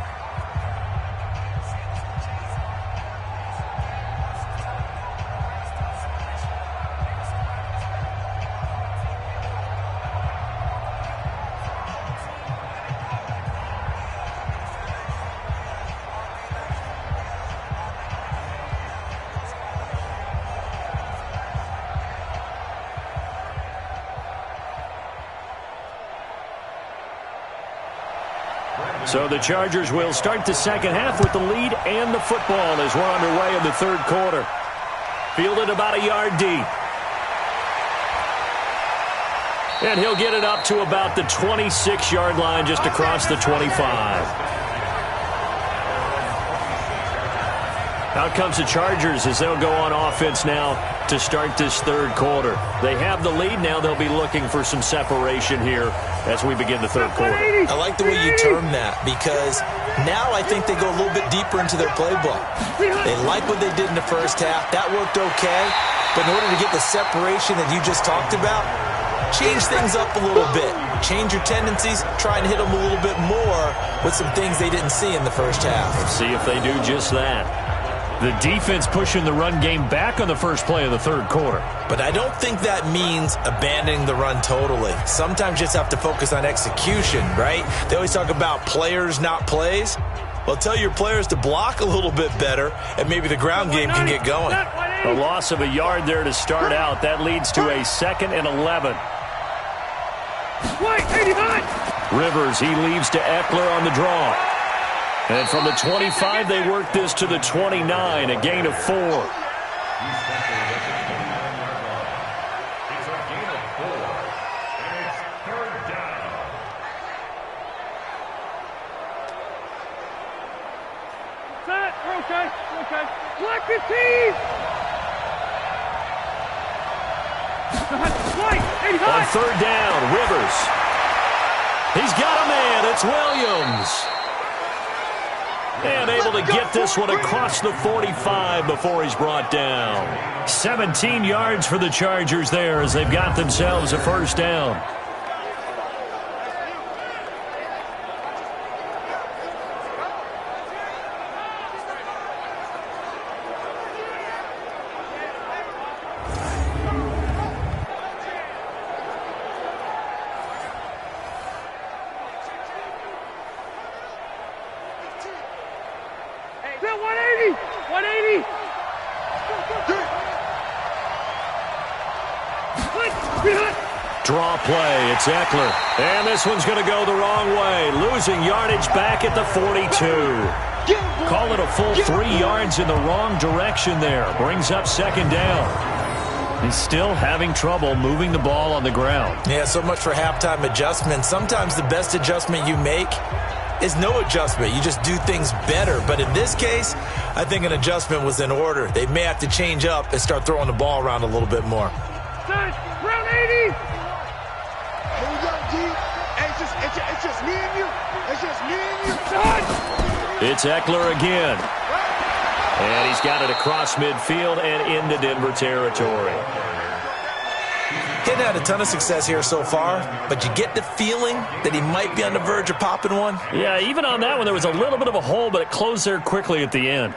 B: So the Chargers will start the second half with the lead and the football as we're underway in the third quarter. Fielded about a yard deep. And he'll get it up to about the 26-yard line just across the 25. Out comes the Chargers as they'll go on offense now to start this third quarter. They have the lead now. They'll be looking for some separation here as we begin the third quarter.
C: I like the way you term that because now I think they go a little bit deeper into their playbook. They like what they did in the first half. That worked okay. But in order to get the separation that you just talked about, change things up a little bit. Change your tendencies. Try and hit them a little bit more with some things they didn't see in the first half.
B: Let's see if they do just that. The defense pushing the run game back on the first play of the third quarter.
C: But I don't think that means abandoning the run totally. Sometimes you just have to focus on execution, right? They always talk about players, not plays. Well, tell your players to block a little bit better, and maybe the ground game can get going.
B: A loss of a yard there to start out. That leads to a 2nd and 11. Rivers, he leaves to Eckler on the draw. And from the 25, they work this to the 29, a gain of 4.
D: Okay. Black 15!
B: On third down, Rivers. He's got a man. It's Williams. And able to get this one across the 45 before he's brought down. 17 yards for the Chargers there as they've got themselves a first down. Draw play, it's Eckler. And this one's going to go the wrong way. Losing yardage back at the 42. Call it a full 3 yards in the wrong direction there. Brings up second down. He's still having trouble moving the ball on the ground.
C: Yeah, so much for halftime adjustment. Sometimes the best adjustment you make is no adjustment. You just do things better. But in this case, I think an adjustment was in order. They may have to change up and start throwing the ball around a little bit more.
D: Round 80!
E: It's just me and you. It's just me and you.
B: It's Eckler again. And he's got it across midfield and into Denver territory.
C: Hadn't had a ton of success here so far, but you get the feeling that he might be on the verge of popping one.
B: Yeah, even on that one, there was a little bit of a hole, but it closed there quickly at the end.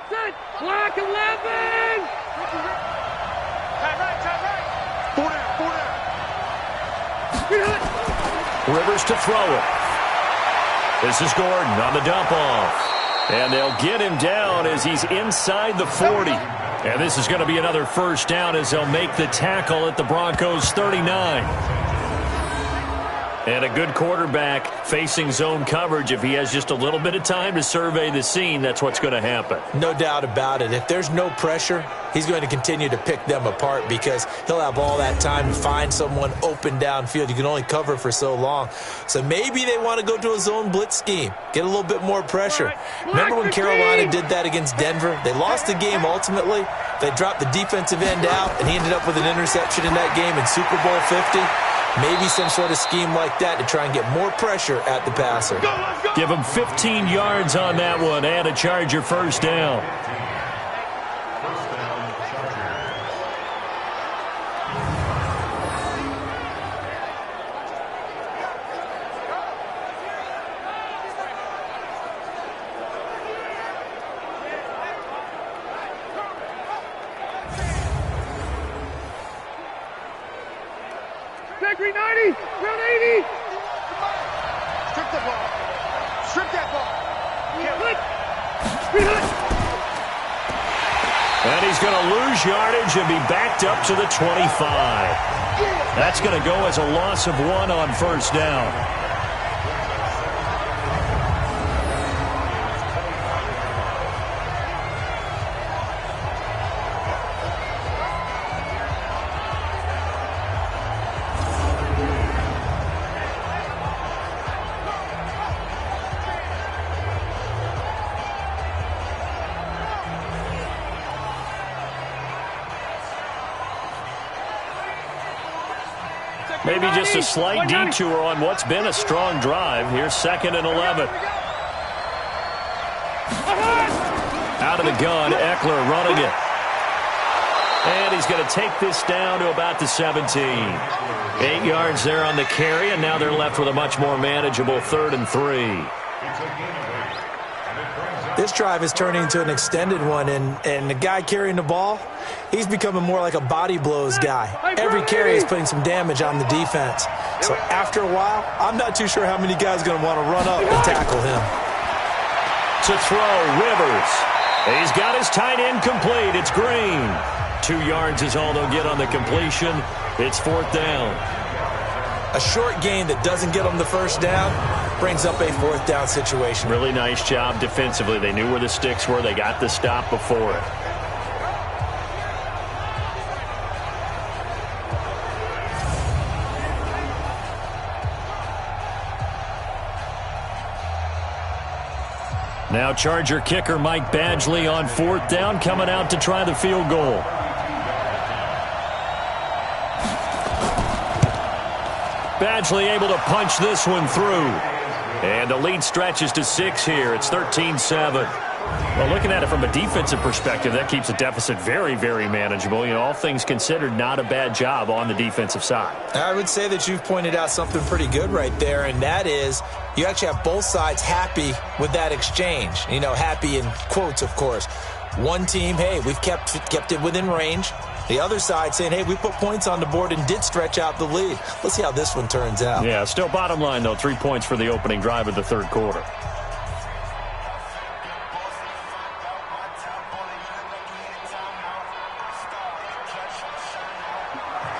D: Set. Black 11!
B: Rivers to throw it. This is Gordon on the dump off. And they'll get him down as he's inside the 40. And this is going to be another first down as they'll make the tackle at the Broncos 39. And a good quarterback facing zone coverage. If he has just a little bit of time to survey the scene, that's what's going to happen.
C: No doubt about it. If there's no pressure, he's going to continue to pick them apart because he'll have all that time to find someone open downfield. You can only cover for so long. So maybe they want to go to a zone blitz scheme, get a little bit more pressure. Remember when Carolina did that against Denver? They lost the game ultimately. They dropped the defensive end out, and he ended up with an interception in that game in Super Bowl 50. Maybe some sort of scheme like that to try and get more pressure at the passer.
B: Give him 15 yards on that one and a Charger first down.
D: Factory 90! Round 80!
E: Strip the ball. Strip that ball.
B: And he's going to lose yardage and be backed up to the 25. That's going to go as a loss of 1 on first down. Maybe just a slight detour on what's been a strong drive. Here's 2nd and 11. Out of the gun, Eckler running it. And he's going to take this down to about the 17. 8 yards there on the carry, and now they're left with a much more manageable 3rd and 3.
C: This drive is turning into an extended one, and the guy carrying the ball, he's becoming more like a body blows guy. Every carry is putting some damage on the defense. So after a while, I'm not too sure how many guys are going to want to run up and tackle him.
B: To throw, Rivers. He's got his tight end complete. It's Green. 2 yards is all they'll get on the completion. It's 4th down.
C: A short gain that doesn't get them the first down brings up a 4th down situation.
B: Really nice job defensively. They knew where the sticks were. They got the stop before it. Now Charger kicker Mike Badgley on 4th down, coming out to try the field goal. Badgley able to punch this one through. And the lead stretches to 6 here. It's 13-7. Well, looking at it from a defensive perspective, that keeps the deficit very, very manageable. You know, all things considered, not a bad job on the defensive side.
C: I would say that you've pointed out something pretty good right there, and that is you actually have both sides happy with that exchange. You know, happy in quotes, of course. One team, hey, we've kept it within range. The other side saying, hey, we put points on the board and did stretch out the lead. Let's see how this one turns out.
B: Yeah, still bottom line, though, 3 points for the opening drive of the 3rd quarter.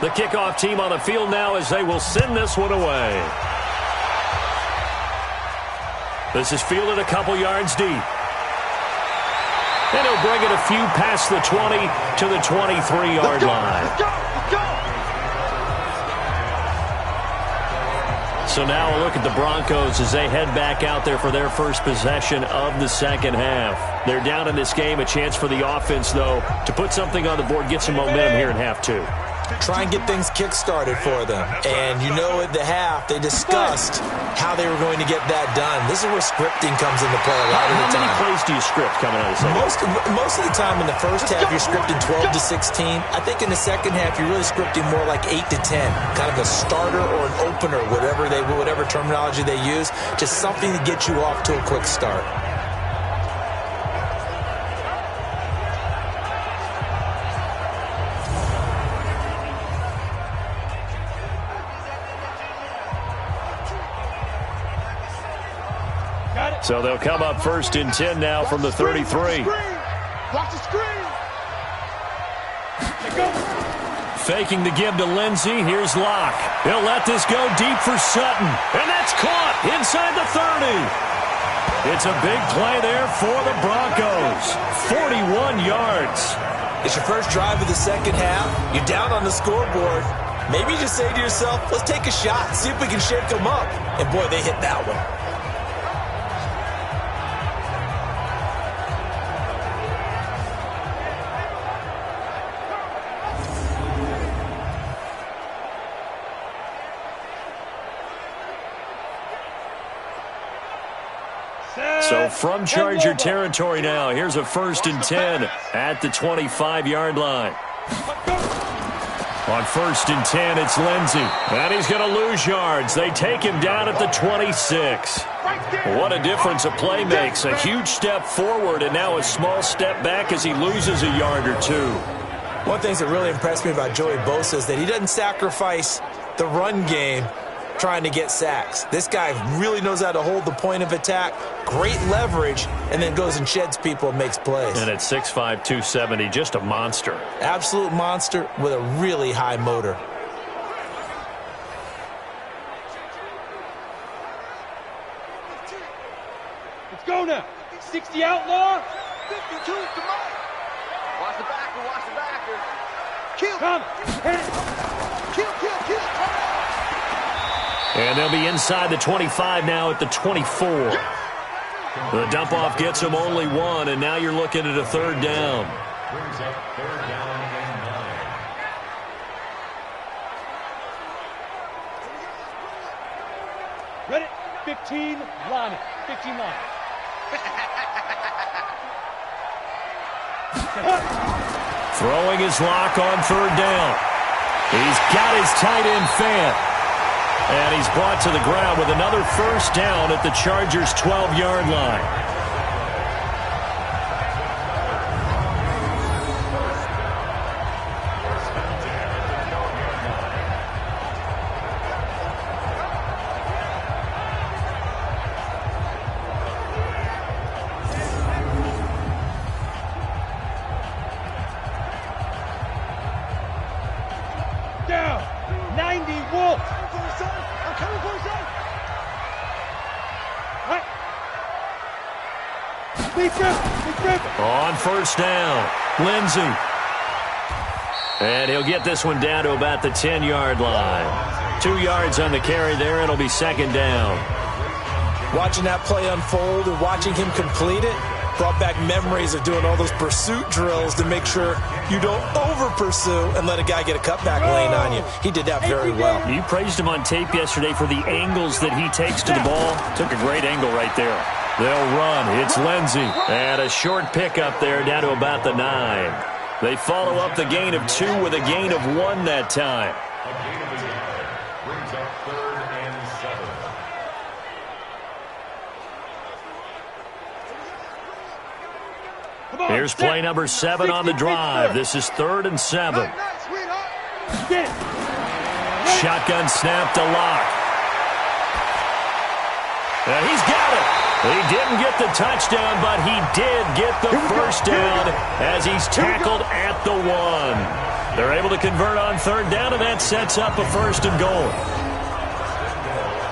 B: The kickoff team on the field now as they will send this one away. This is fielded a couple yards deep. And he'll bring it a few past the 20 to the 23-yard line. So now a look at the Broncos as they head back out there for their first possession of the second half. They're down in this game. A chance for the offense, though, to put something on the board, get some momentum here in half 2.
C: Try and get things kick-started for them. And you know at the half, they discussed how they were going to get that done. This is where scripting comes into play a lot of the time.
B: How many plays do you script coming out of the second?
C: Most of the time in the first half, you're scripting 12 to 16. I think in the second half, you're really scripting more like 8 to 10. Kind of a starter or an opener, whatever terminology they use. Just something to get you off to a quick start.
B: So they'll come up 1st and 10 now from the 33.
E: Watch the screen.
B: Faking the give to Lindsey. Here's Locke. He'll let this go deep for Sutton. And that's caught inside the 30. It's a big play there for the Broncos. 41 yards.
C: It's your first drive of the second half. You're down on the scoreboard. Maybe you just say to yourself, let's take a shot, see if we can shake them up. And boy, they hit that one.
B: So from Charger territory now, here's a 1st and 10 at the 25-yard line. On 1st and 10, it's Lindsey. And he's going to lose yards. They take him down at the 26. What a difference a play makes. A huge step forward and now a small step back as he loses a yard or 2.
C: One of the things that really impressed me about Joey Bosa is that he doesn't sacrifice the run game trying to get sacks. This guy really knows how to hold the point of attack, great leverage, and then goes and sheds people and makes plays.
B: And at 6'5", 270, just a monster.
C: Absolute monster with a really high motor.
D: Let's go now. 60 outlaw.
E: 52, come on. Watch the backer, watch the backer. Kill.
D: Come. Hit it.
E: Kill.
B: And they'll be inside the 25 now at the 24. The dump-off gets them only 1, and now you're looking at a 3rd down.
G: Brings up 3rd down and 9.
D: Ready? 15, line it. 15 line.
B: Throwing his lock on third down. He's got his tight end fan. And he's brought to the ground with another first down at the Chargers' 12-yard line.
D: Down. 90, Wolf. I'm coming for you, son. All right. Big grip.
B: On first down, Lindsey. And he'll get this one down to about the 10-yard line. 2 yards on the carry there. It'll be second down.
C: Watching that play unfold and watching him complete it brought back memories of doing all those pursuit drills to make sure you don't over-pursue and let a guy get a cutback lane on you. He did that very well.
B: You praised him on tape yesterday for the angles that he takes to the ball. Took a great angle right there. They'll run. It's Lindsey. And a short pickup there down to about the 9. They follow up the gain of 2 with a gain of 1 that time. Here's play number 7 on the drive. This is 3rd and 7. Shotgun snap to Locke. And he's got it. He didn't get the touchdown, but he did get the first down as he's tackled at the 1. They're able to convert on 3rd down, and that sets up a 1st and goal.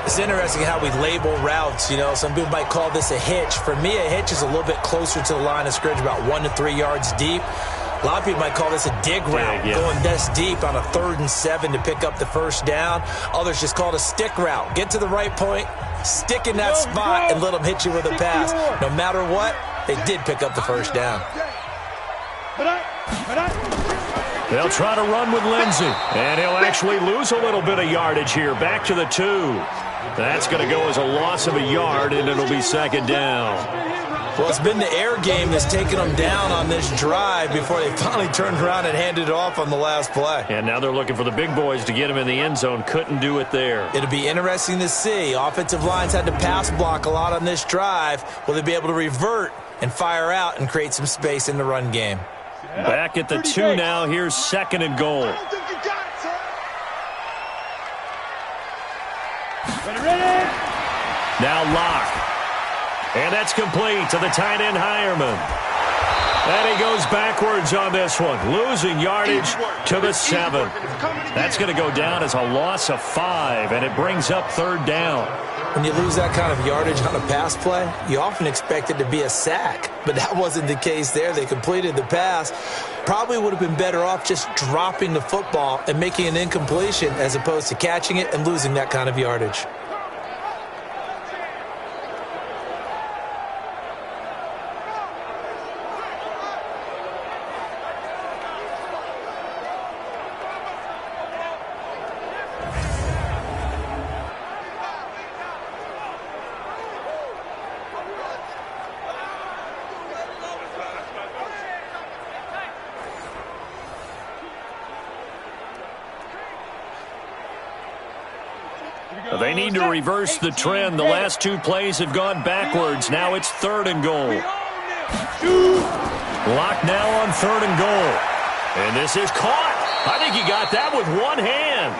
C: It's interesting how we label routes. You know, some people might call this a hitch. For me, a hitch is a little bit closer to the line of scrimmage, about 1 to 3 yards deep. A lot of people might call this a dig route, going this deep on a 3rd and 7 to pick up the first down. Others just call it a stick route. Get to the right point, stick in that spot, and let them hit you with a pass. No matter what, they did pick up the first down.
B: They'll try to run with Lindsey, and he'll actually lose a little bit of yardage here. Back to the 2. That's going to go as a loss of a yard, and it'll be second down.
C: Well, it's been the air game that's taken them down on this drive before they finally turned around and handed it off on the last play.
B: And now they're looking for the big boys to get him in the end zone. Couldn't do it there.
C: It'll be interesting to see. Offensive lines had to pass block a lot on this drive. Will they be able to revert and fire out and create some space in the run game?
B: Back at the 2 now. Here's 2nd and goal. Now Locke. And that's complete to the tight end Hireman. And he goes backwards on this one, losing yardage to the 7. That's going to go down as a loss of 5, and it brings up 3rd down.
C: When you lose that kind of yardage on a pass play, you often expect it to be a sack. But that wasn't the case there. They completed the pass. Probably would have been better off just dropping the football and making an incompletion as opposed to catching it and losing that kind of yardage.
B: They need to reverse the trend. The last 2 plays have gone backwards. Now it's 3rd and goal. Locked now on 3rd and goal. And this is caught. I think he got that with one hand.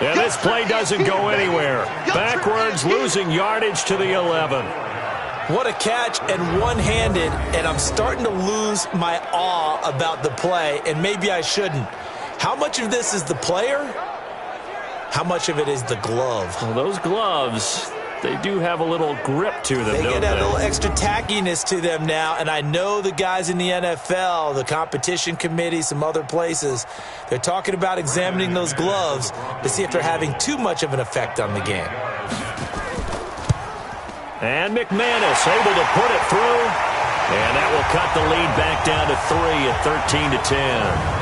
B: And this play doesn't go anywhere. Backwards, losing yardage to the 11.
C: What a catch, and one-handed, and I'm starting to lose my awe about the play, and maybe I shouldn't. How much of this is the player? How much of it is the glove?
B: Well, those gloves, they do have a little grip to them,
C: They
B: don't
C: get a
B: they?
C: little extra tackiness to them now, and I know the guys in the NFL, the competition committee, some other places, they're talking about examining those gloves to see if they're having too much of an effect on the game.
B: And McManus able to put it through. And that will cut the lead back down to 3 at 13-10.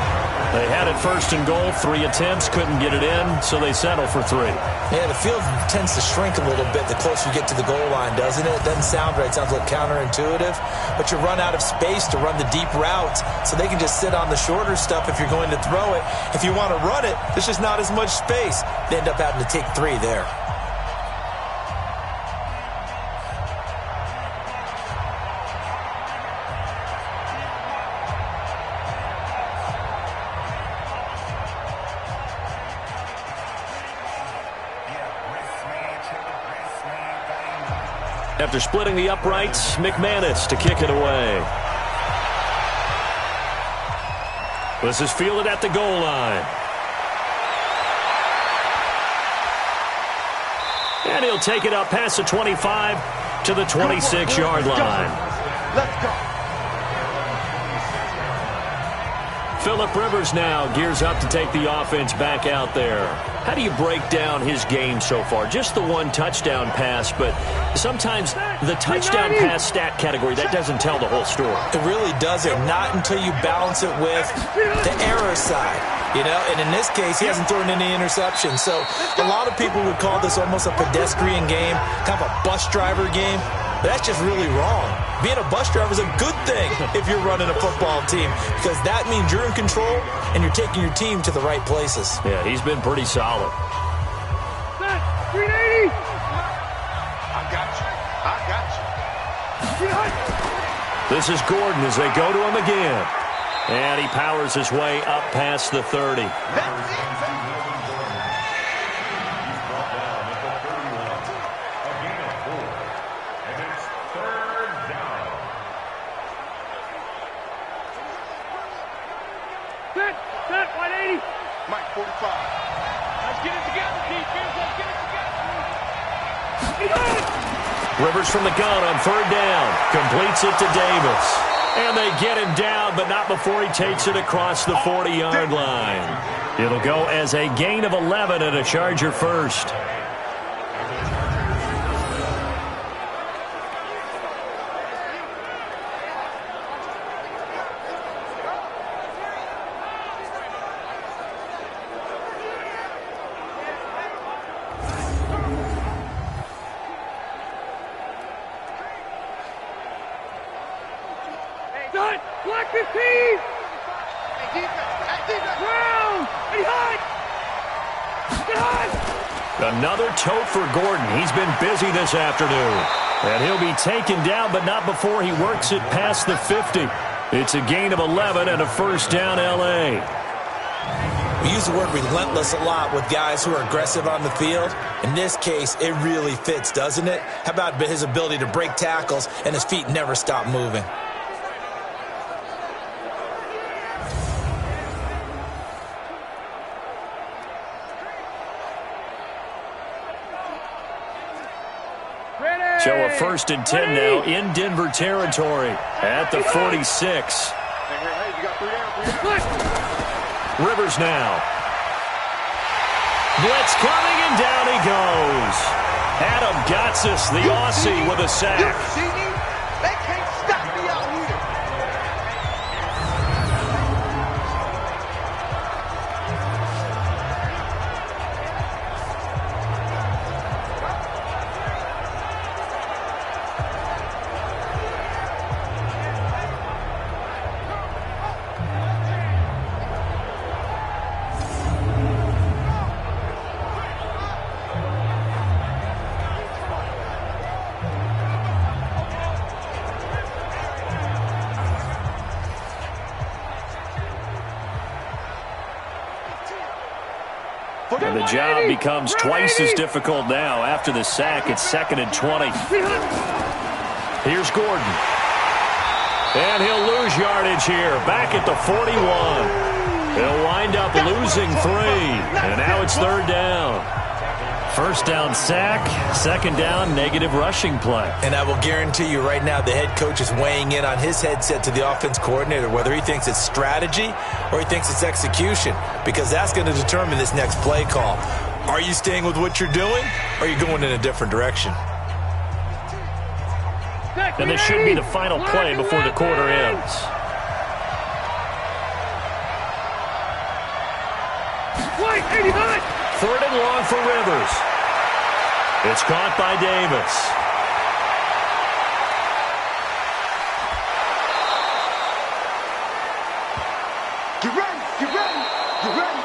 B: They had it first and goal. 3 attempts, couldn't get it in, so they settle for 3.
C: Yeah, the field tends to shrink a little bit the closer you get to the goal line, doesn't it? It doesn't sound right. It sounds a little counterintuitive. But you run out of space to run the deep routes, so they can just sit on the shorter stuff if you're going to throw it. If you want to run it, there's just not as much space. They end up having to take 3 there.
B: After splitting the uprights, McManus to kick it away. This is fielded at the goal line. And he'll take it up past the 25 to the 26-yard line.
E: Let's go.
B: Phillip Rivers now gears up to take the offense back out there. How do you break down his game so far? Just the 1 touchdown pass, but sometimes the touchdown pass stat category, that doesn't tell the whole story.
C: It really doesn't. Not until you balance it with the error side. You know, and in this case, he hasn't thrown any interceptions. So a lot of people would call this almost a pedestrian game, kind of a bus driver game. But that's just really wrong. Being a bus driver is a good thing if you're running a football team, because that means you're in control and you're taking your team to the right places.
B: Yeah, he's been pretty solid.
D: 380.
E: I got you.
B: This is Gordon as they go to him again. And he powers his way up past the 30.
E: That's it.
D: Set, 180.
E: Mike, 45.
D: Let's get it together, defense. Let's get it together.
B: Rivers from the gun on 3rd down. Completes it to Davis. And they get him down, but not before he takes it across the 40-yard line. It'll go as a gain of 11 and a Charger first.
D: Black 15! Brown!
B: Another tote for Gordon. He's been busy this afternoon. And he'll be taken down, but not before he works it past the 50. It's a gain of 11 and a first down L.A.
C: We use the word relentless a lot with guys who are aggressive on the field. In this case, it really fits, doesn't it? How about his ability to break tackles and his feet never stop moving?
B: So a 1st and 10 now in Denver territory at the 46.
E: Hey, you got 3 down.
B: Rivers now. Blitz coming, and down he goes. Adam Gotsis, the Aussie, with a sack.
E: They can't stop me out here.
B: And the job becomes twice as difficult now after the sack. It's 2nd and 20. Here's Gordon. And he'll lose yardage here. Back at the 41. He'll wind up losing 3. And now it's 3rd down. 1st down sack. 2nd down negative rushing play.
C: And I will guarantee you right now the head coach is weighing in on his headset to the offense coordinator, whether he thinks it's strategy or he thinks it's execution, because that's going to determine this next play call. Are you staying with what you're doing, or are you going in a different direction?
B: And this should be the final play before the quarter ends. Third and long for Rivers. It's caught by Davis.
E: Get ready, get ready, get ready.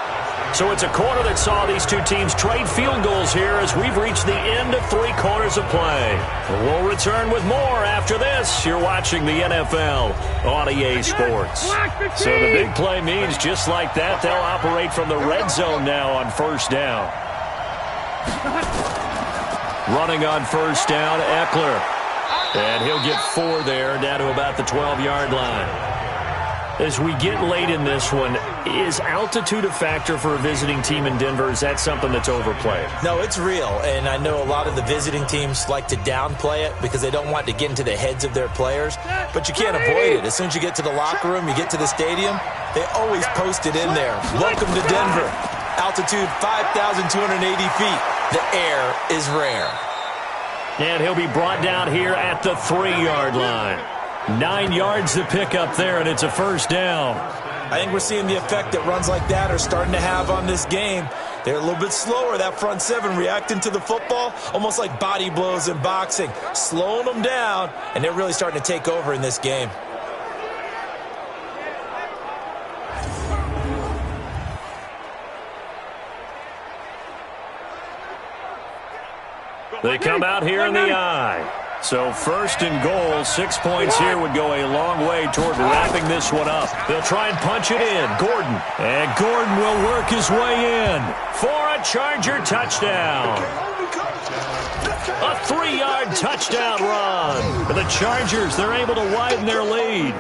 B: So it's a quarter that saw these two teams trade field goals here as we've reached the end of 3 quarters of play. We'll return with more after this. You're watching the NFL on EA Sports. So the big play means just like that, they'll operate from the red zone now on first down. Running on first down, Eckler. And he'll get 4 there, down to about the 12-yard line. As we get late in this one, is altitude a factor for a visiting team in Denver? Is that something that's overplayed?
C: No, it's real, and I know a lot of the visiting teams like to downplay it because they don't want to get into the heads of their players, but you can't avoid it. As soon as you get to the locker room, you get to the stadium, they always post it in there. Welcome to Denver. Altitude 5,280 feet. The air is rare.
B: And he'll be brought down here at the 3-yard line. 9 yards to pick up there, and it's a first down.
C: I think we're seeing the effect that runs like that are starting to have on this game. They're a little bit slower, that front seven, reacting to the football, almost like body blows in boxing, slowing them down, and they're really starting to take over in this game.
B: They come out here in the eye. So first and goal, 6 points here would go a long way toward wrapping this one up. They'll try and punch it in. Gordon. And Gordon will work his way in for a Charger touchdown. A 3-yard touchdown run. For the Chargers, they're able to widen their lead.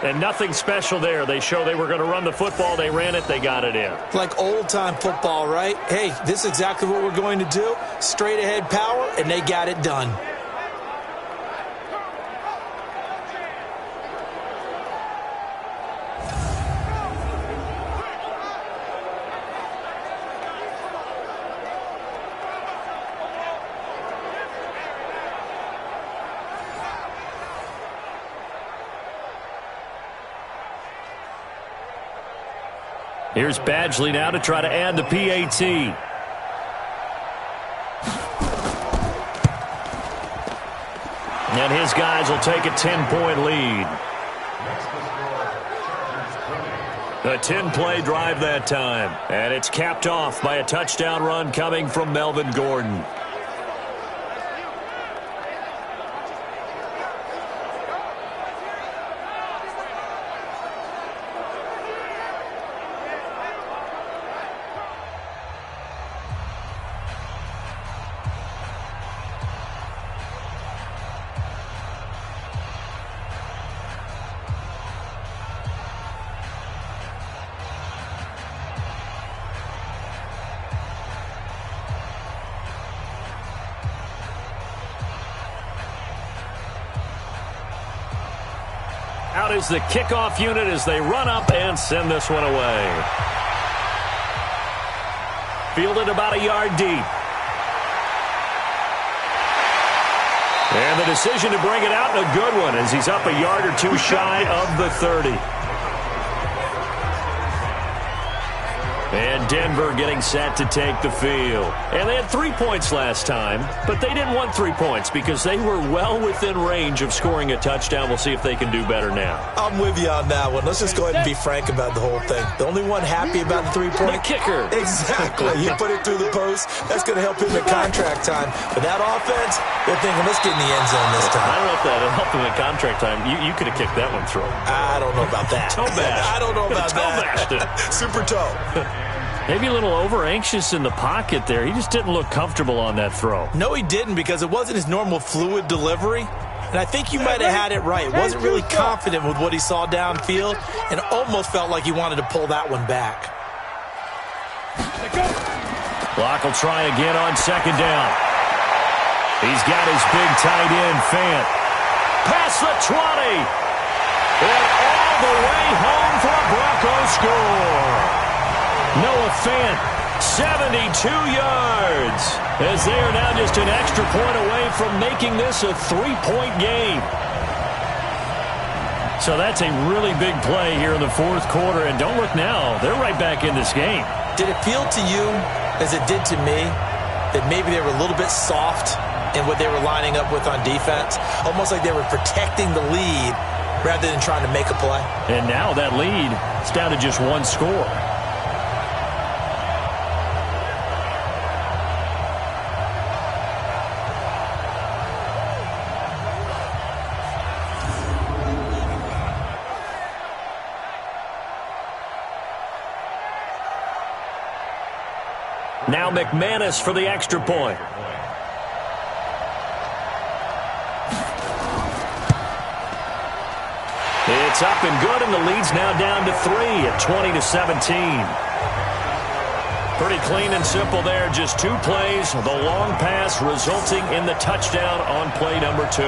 B: And nothing special there. They show they were going to run the football. They ran it. They got it in.
C: Like old-time football, right? Hey, this is exactly what we're going to do. Straight-ahead power, and they got it done.
B: Here's Badgley now to try to add the PAT. And his guys will take a 10-point lead. A 10-play drive that time. And it's capped off by a touchdown run coming from Melvin Gordon. Out is the kickoff unit as they run up and send this one away. Fielded about a yard deep. And the decision to bring it out, and a good one, as he's up a yard or two shy of the 30. And Denver getting set to take the field. And they had 3 points last time, but they didn't want 3 points because they were well within range of scoring a touchdown. We'll see if they can do better now.
C: I'm with you on that one. Let's just go ahead and be frank about the whole thing. The only one happy about the 3-point?
B: The kicker.
C: Exactly. He put it through the post. That's going to help him at contract time. But that offense, they're thinking, let's get in the end zone this time.
B: I don't know if that helped him at contract time. You could have kicked that one through.
C: I don't know about that.
B: Toe bash.
C: I don't know about that.
B: Toe bashed it.
C: Super toe.
B: Maybe a little over-anxious in the pocket there. He just didn't look comfortable on that throw.
C: No, he didn't, because it wasn't his normal fluid delivery. And I think you might have had it right. Wasn't really confident with what he saw downfield and almost felt like he wanted to pull that one back.
B: Block will try again on second down. He's got his big tight end, Fant. Past the 20. And all the way home for a Broncos score. Noah Fant, 72 yards, as they are now just an extra point away from making this a 3-point game. So that's a really big play here in the fourth quarter, and don't look now, they're right back in this game.
C: Did it feel to you, as it did to me, that maybe they were a little bit soft in what they were lining up with on defense? Almost like they were protecting the lead rather than trying to make a play.
B: And now that lead is down to just one score. Now McManus for the extra point. It's up and good, and the lead's now down to 3 at 20-17. Pretty clean and simple there. Just 2 plays. The long pass resulting in the touchdown on play number 2.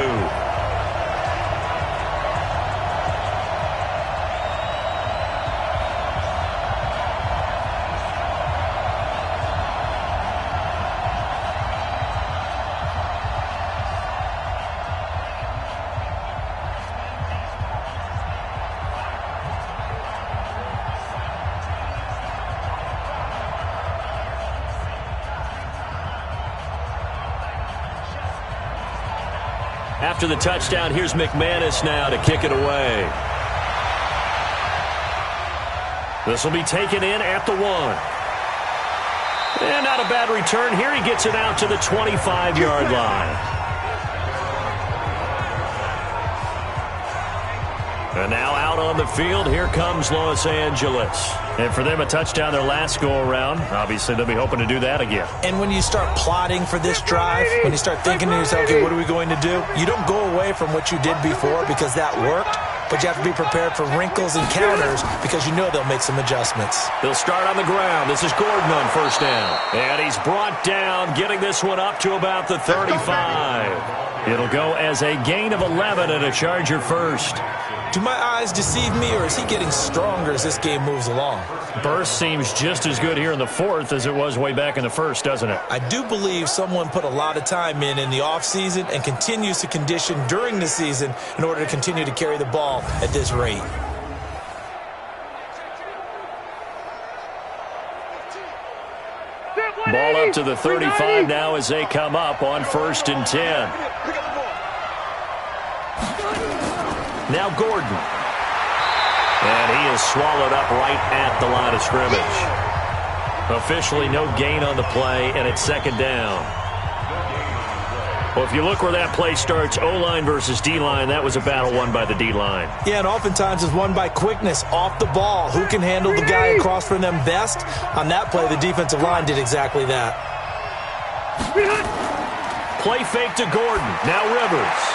B: After the touchdown, here's McManus now to kick it away. This will be taken in at the 1. And not a bad return here. He gets it out to the 25-yard line. And now out on the field, here comes Los Angeles. And for them, a touchdown their last go-around. Obviously, they'll be hoping to do that again.
C: And when you start plotting for this drive, when you start thinking to yourself, okay, what are we going to do? You don't go away from what you did before because that worked, but you have to be prepared for wrinkles and counters because you know they'll make some adjustments.
B: They'll start on the ground. This is Gordon on first down. And he's brought down, getting this one up to about the 35. It'll go as a gain of 11 and a Charger first.
C: Do my eyes deceive me, or is he getting stronger as this game moves along?
B: Burst seems just as good here in the 4th as it was way back in the 1st, doesn't it?
C: I do believe someone put a lot of time in the offseason and continues to condition during the season in order to continue to carry the ball at this rate.
B: Ball up to the 35 now as they come up on 1st and 10. Now Gordon. And he is swallowed up right at the line of scrimmage. Officially no gain on the play, and it's 2nd down. Well, if you look where that play starts, O-line versus D-line, that was a battle won by the D-line.
C: Yeah, and oftentimes it's won by quickness off the ball. Who can handle the guy across from them best? On that play, the defensive line did exactly that.
B: Play fake to Gordon. Now Rivers.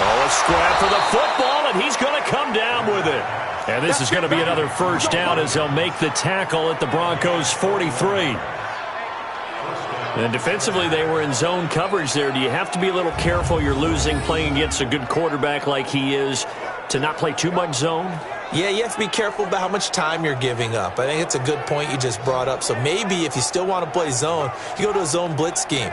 B: Oh, a scrap for the football, and he's going to come down with it. And this is going to be another first down as they'll make the tackle at the Broncos' 43. And defensively, they were in zone coverage there. Do you have to be a little careful? You're losing playing against a good quarterback like he is to not play too much zone?
C: Yeah, you have to be careful about how much time you're giving up. I think it's a good point you just brought up. So maybe if you still want to play zone, you go to a zone blitz scheme.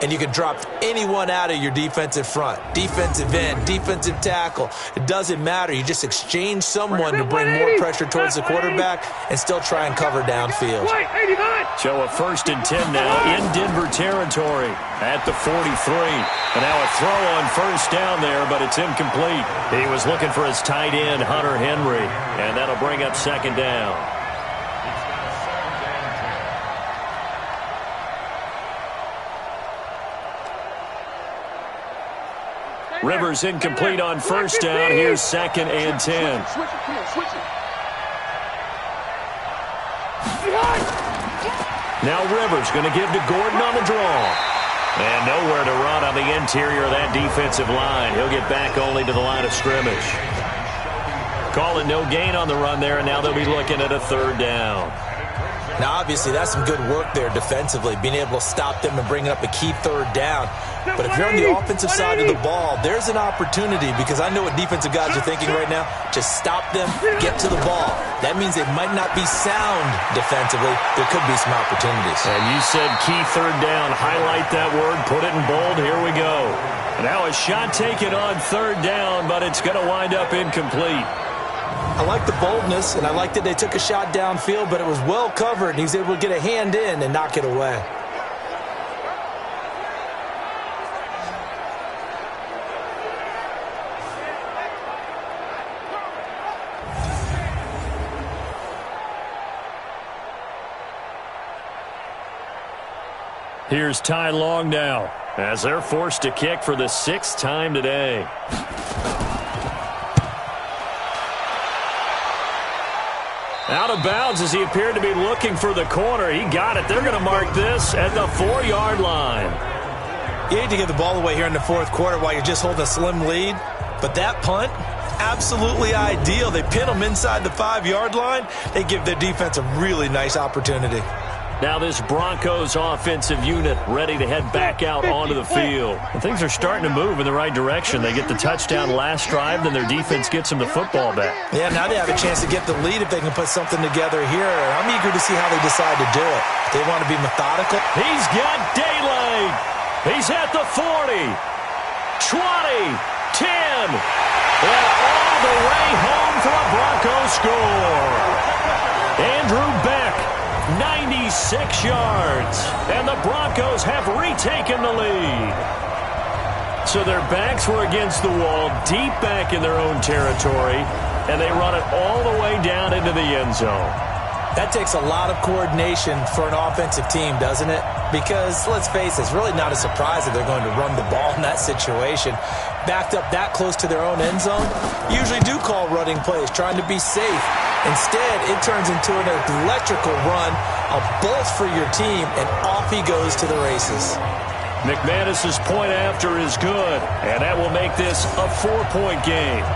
C: And you can drop anyone out of your defensive front, defensive end, defensive tackle. It doesn't matter. You just exchange someone to bring more pressure towards the quarterback and still try and cover downfield.
B: So a 1st and 10 now in Denver territory at the 43. And now a throw on 1st down there, but it's incomplete. He was looking for his tight end, Hunter Henry, and that'll bring up 2nd down. Rivers incomplete on 1st down. Here's 2nd and 10. Now Rivers going to give to Gordon on the draw. And nowhere to run on the interior of that defensive line. He'll get back only to the line of scrimmage. Calling no gain on the run there, and now they'll be looking at a 3rd down.
C: Now, obviously, that's some good work there defensively, being able to stop them and bring up a key 3rd down. But if you're on the offensive side of the ball, there's an opportunity because I know what defensive guys are thinking right now. Just stop them, get to the ball. That means they might not be sound defensively. There could be some opportunities.
B: And you said key 3rd down. Highlight that word. Put it in bold. Here we go. Now a shot taken on 3rd down, but it's going to wind up incomplete.
C: I like the boldness, and I like that they took a shot downfield, but it was well covered, and he was able to get a hand in and knock it away.
B: Here's Ty Long now, as they're forced to kick for the 6th time today. Out of bounds as he appeared to be looking for the corner. He got it. They're going to mark this at the 4-yard line.
C: You hate to give the ball away here in the 4th quarter while you're just holding a slim lead, but that punt, absolutely ideal. They pin them inside the 5-yard line. They give their defense a really nice opportunity.
B: Now this Broncos offensive unit ready to head back out onto the field. And things are starting to move in the right direction. They get the touchdown last drive, then their defense gets them the football back.
C: Yeah, now they have a chance to get the lead if they can put something together here. I'm eager to see how they decide to do it. They want to be methodical.
B: He's got daylight. He's at the 40, 20, 10, and all the way home for a Broncos score. Andrew Beck, 96 yards, and the Broncos have retaken the lead. So their backs were against the wall, deep back in their own territory, and they run it all the way down into the end zone.
C: That takes a lot of coordination for an offensive team, doesn't it? Because, let's face it, it's really not a surprise that they're going to run the ball in that situation. Backed up that close to their own end zone, usually do call running plays, trying to be safe. Instead, it turns into an electrical run, a bolt for your team, and off he goes to the races.
B: McManus's point after is good, and that will make this a 4-point game.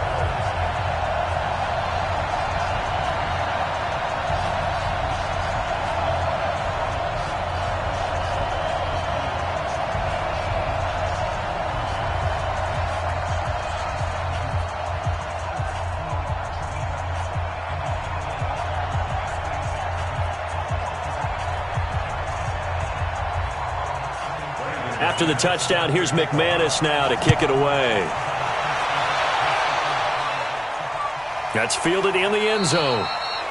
B: After the touchdown, here's McManus now to kick it away. That's fielded in the end zone.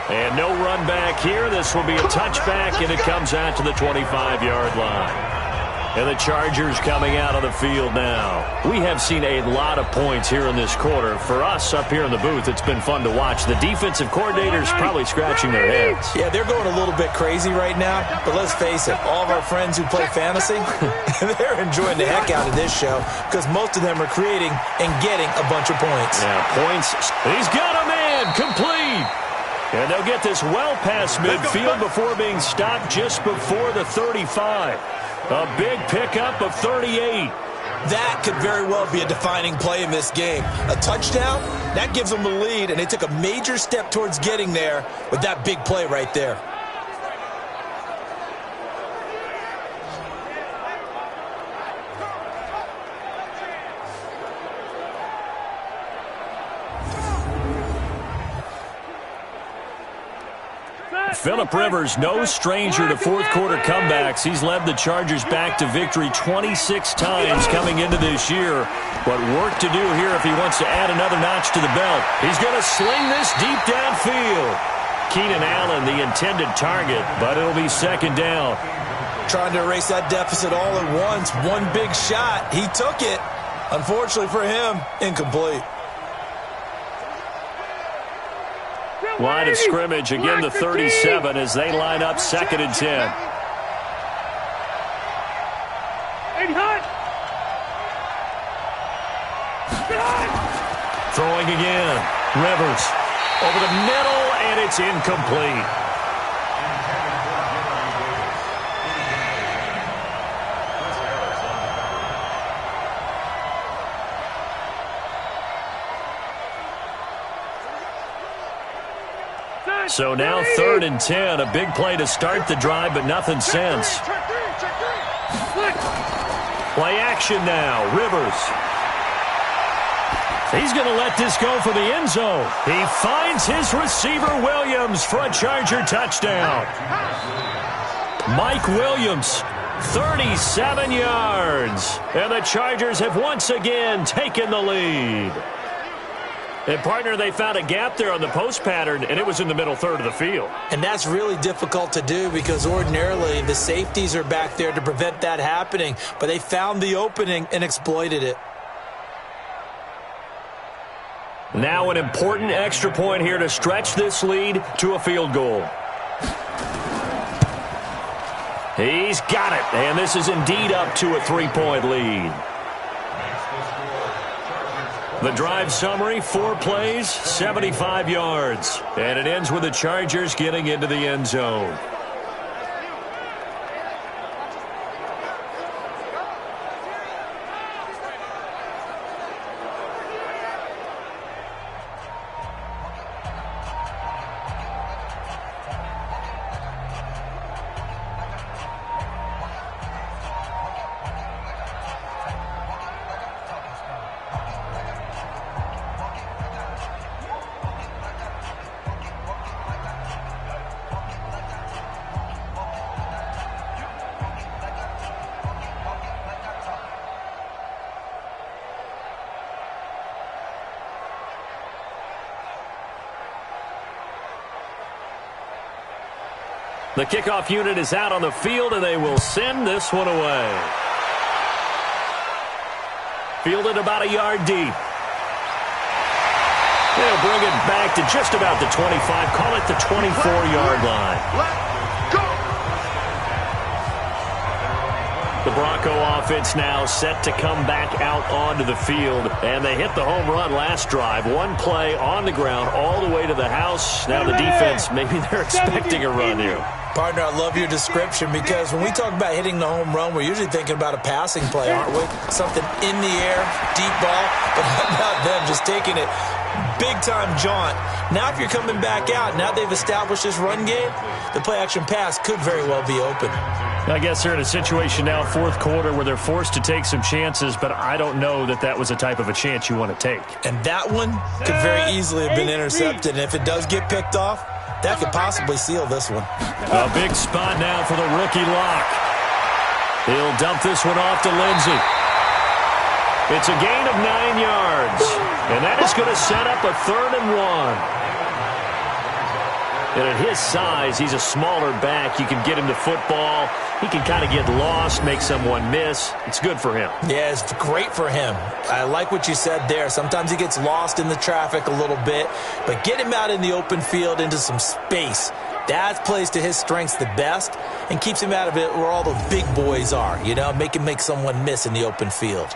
B: And no run back here. This will be a touchback, and it comes out to the 25-yard line. And the Chargers coming out of the field now. We have seen a lot of points here in this quarter. For us up here in the booth, it's been fun to watch. The defensive coordinators probably scratching their heads.
C: Yeah, they're going a little bit crazy right now. But let's face it, all of our friends who play fantasy, they're enjoying the heck out of this show because most of them are creating and getting a bunch of points.
B: Yeah, points. He's got a man complete. And they'll get this well past midfield before being stopped just before the 35. A big pickup of 38.
C: That could very well be a defining play in this game. A touchdown, that gives them the lead, and they took a major step towards getting there with that big play right there.
B: Phillip Rivers, no stranger to fourth-quarter comebacks. He's led the Chargers back to victory 26 times coming into this year. But work to do here if he wants to add another notch to the belt. He's going to sling this deep downfield. Keenan Allen, the intended target, but it'll be second down.
C: Trying to erase that deficit all at once. One big shot. He took it. Unfortunately for him, incomplete.
B: Line of scrimmage, again the 37 as they line up 2nd and 10. Throwing again. Rivers over the middle, and it's incomplete. So now 3rd and 10, a big play to start the drive, but nothing since. Play action now, Rivers. He's going to let this go for the end zone. He finds his receiver, Williams, for a Charger touchdown. Mike Williams, 37 yards. And the Chargers have once again taken the lead. And, partner, they found a gap there on the post pattern, and it was in the middle third of the field.
C: And that's really difficult to do because ordinarily the safeties are back there to prevent that happening. But they found the opening and exploited it.
B: Now an important extra point here to stretch this lead to a field goal. He's got it, and this is indeed up to a 3-point lead. The drive summary, 4 plays, 75 yards. And it ends with the Chargers getting into the end zone. The kickoff unit is out on the field, and they will send this one away. Fielded about a yard deep. They'll bring it back to just about the 25. Call it the 24-yard line.
E: Let's go!
B: The Bronco offense now set to come back out onto the field, and they hit the home run last drive. One play on the ground all the way to the house. Now the defense, maybe they're expecting a run here.
C: Partner, I love your description because when we talk about hitting the home run, we're usually thinking about a passing play, aren't we? Something in the air, deep ball, but how about them just taking it big-time jaunt. Now if you're coming back out, now they've established this run game, the play-action pass could very well be open.
B: I guess they're in a situation now, fourth quarter, where they're forced to take some chances, but I don't know that that was the type of a chance you want to take.
C: And that one could very easily have been intercepted, and if it does get picked off, that could possibly seal this one.
B: A big spot now for the rookie lock. He'll dump this one off to Lindsey. It's a gain of 9 yards, and that is going to set up a 3rd and 1. And at his size, he's a smaller back. You can get him the football. He can kind of get lost, make someone miss. It's good for him.
C: Yeah, it's great for him. I like what you said there. Sometimes he gets lost in the traffic a little bit, but get him out in the open field into some space. That plays to his strengths the best and keeps him out of it where all the big boys are, you know, make him make someone miss in the open field.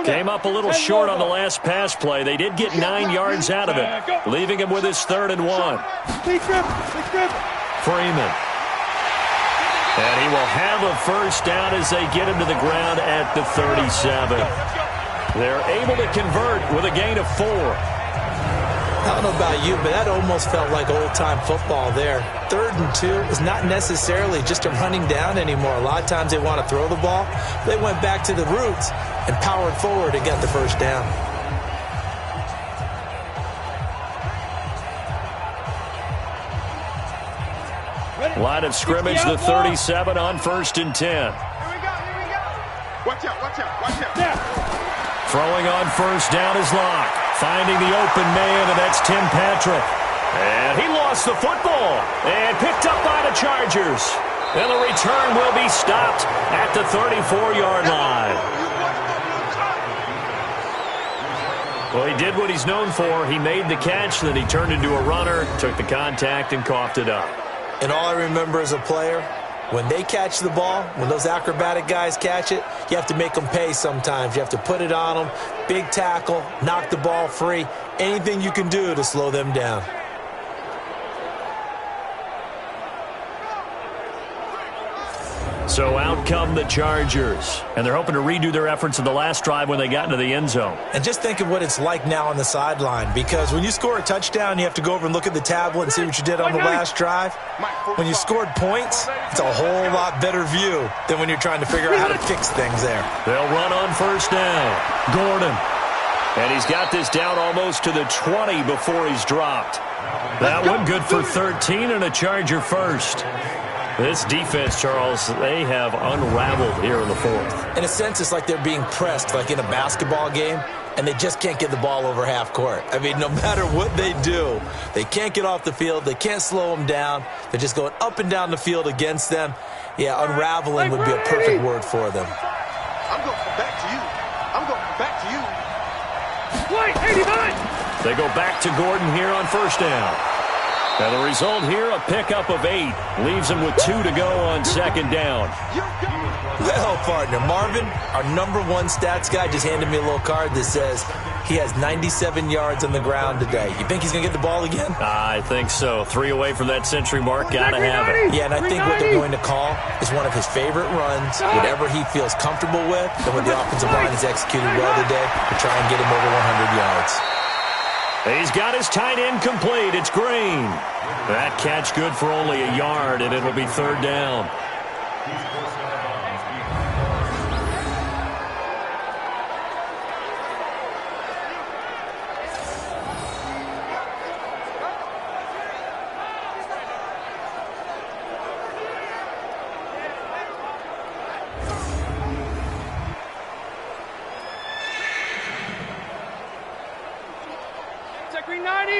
B: Came up a little short on the last pass play. They did get 9 yards out of it, leaving him with his 3rd and 1. Freeman. And he will have a first down as they get him to the ground at the 37. They're able to convert with a gain of 4.
C: I don't know about you, but that almost felt like old-time football there. 3rd and 2 is not necessarily just a running down anymore. A lot of times they want to throw the ball. They went back to the roots and powered forward and got the first down.
B: Line of scrimmage, the 37 on 1st and 10.
E: Here we go. Watch out.
B: Throwing on 1st down is Locke. Finding the open man, and that's Tim Patrick. And he lost the football and picked up by the Chargers. And the return will be stopped at the 34-yard line. Well, he did what he's known for. He made the catch, then he turned into a runner, took the contact, and coughed it up.
C: And all I remember as a player, when they catch the ball, when those acrobatic guys catch it, you have to make them pay sometimes. You have to put it on them, big tackle, knock the ball free, anything you can do to slow them down.
B: So out come the Chargers, and they're hoping to redo their efforts in the last drive when they got into the end zone.
C: And just think of what it's like now on the sideline, because when you score a touchdown, you have to go over and look at the tablet and see what you did on the last drive. When you scored points, it's a whole lot better view than when you're trying to figure out how to fix things there.
B: They'll run on 1st down. Gordon. And he's got this down almost to the 20 before he's dropped. That one good for 13 and a Charger first. This defense, Charles, they have unraveled here in the 4th.
C: In a sense, it's like they're being pressed, like in a basketball game. and they just can't get the ball over half court. I mean, no matter what they do, they can't get off the field. They can't slow them down. They're just going up and down the field against them. Yeah, unraveling would be a perfect word for them.
E: I'm going back to you. I'm going back to you.
D: Wait, 89!
B: They go back to Gordon here on first down. And the result here, a pickup of 8. Leaves him with 2 to go on second down.
C: Well, partner, Marvin, our number 1 stats guy, just handed me a little card that says he has 97 yards on the ground today. You think he's going to get the ball again?
B: I think so. 3 away from that century mark. Gotta have it.
C: Yeah, and I think what they're going to call is one of his favorite runs, whatever he feels comfortable with, and when the offensive line has executed well today, to try and get him over 100 yards.
B: He's got his tight end complete. It's Green. That catch good for only a yard, and it'll be third down.
D: Green 90!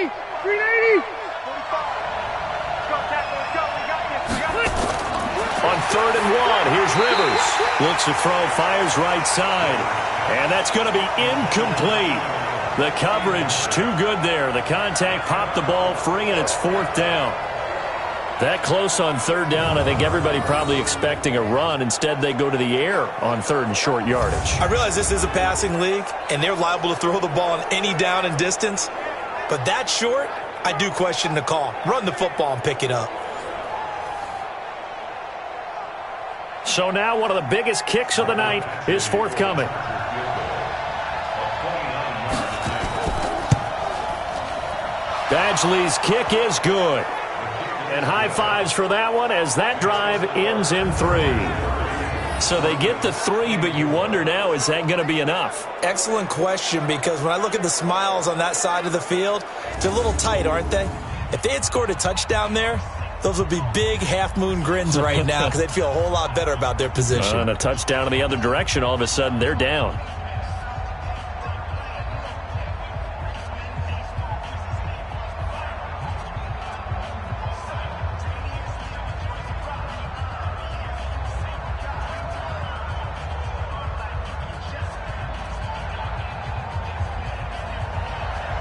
D: Green 80! 45! Let's go, Tackle, let's go. We got this. We got this.
B: On third and 1, here's Rivers. Looks to throw, fires right side. And that's going to be incomplete. The coverage too good there. The contact popped the ball free, and it's fourth down. That close on third down, I think everybody probably expecting a run. Instead, they go to the air on third and short yardage.
C: I realize this is a passing league, and they're liable to throw the ball on any down and distance. But that short, I do question the call. Run the football and pick it up.
B: So now one of the biggest kicks of the night is forthcoming. Badgley's kick is good. And high fives for that one as that drive ends in 3. So they get the 3, but you wonder now, is that going to be enough?
C: Excellent question, because when I look at the smiles on that side of the field, they're a little tight, aren't they? If they had scored a touchdown there, those would be big half-moon grins right now because they'd feel a whole lot better about their position.
B: And a touchdown in the other direction, all of a sudden they're down.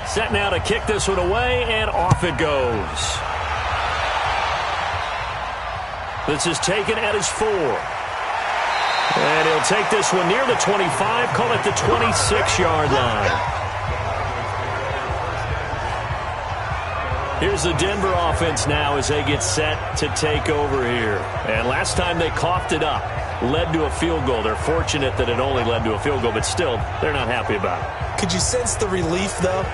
B: Set now to kick this one away, and off it goes. This is taken at his 4. And he'll take this one near the 25, call it the 26-yard line. Here's the Denver offense now as they get set to take over here. And last time they coughed it up, led to a field goal. They're fortunate that it only led to a field goal, but still, they're not happy about it.
C: Could you sense the relief, though,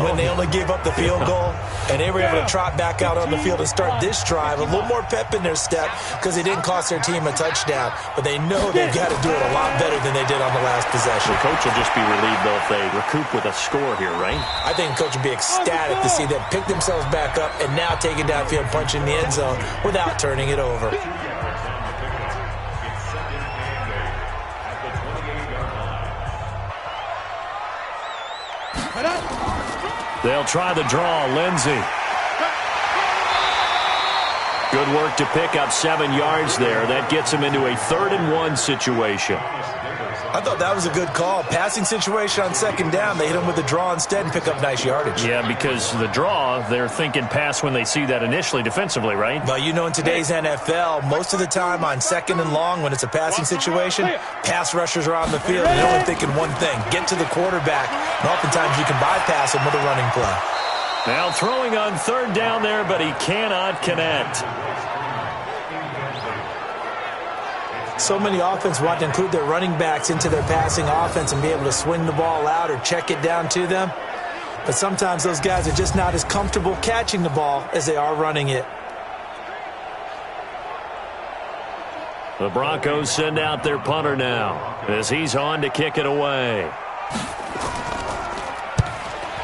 C: when they only gave up the field goal and they were able to trot back out on the field and start this drive? A little more pep in their step because they didn't cost their team a touchdown, but they know they've got to do it a lot better than they did on the last possession.
B: The coach will just be relieved, though, if they recoup with a score here, right?
C: I think the coach would be ecstatic to see them pick themselves back up and now take it downfield, punching the end zone without turning it over.
B: They'll try the draw. Lindsey. Good work to pick up 7 yards there. That gets him into a 3rd and 1 situation.
C: I thought that was a good call. Passing situation on second down. They hit him with the draw instead and pick up nice yardage.
B: Yeah, because the draw, they're thinking pass when they see that initially defensively, right?
C: Well, you know, in today's NFL, most of the time on second and long, when it's a passing situation, pass rushers are on the field, and they're only thinking one thing, get to the quarterback. And oftentimes you can bypass him with a running play.
B: Now throwing on 3rd down there, but he cannot connect.
C: So many offense want to include their running backs into their passing offense and be able to swing the ball out or check it down to them. But sometimes those guys are just not as comfortable catching the ball as they are running it.
B: The Broncos send out their punter now as he's on to kick it away.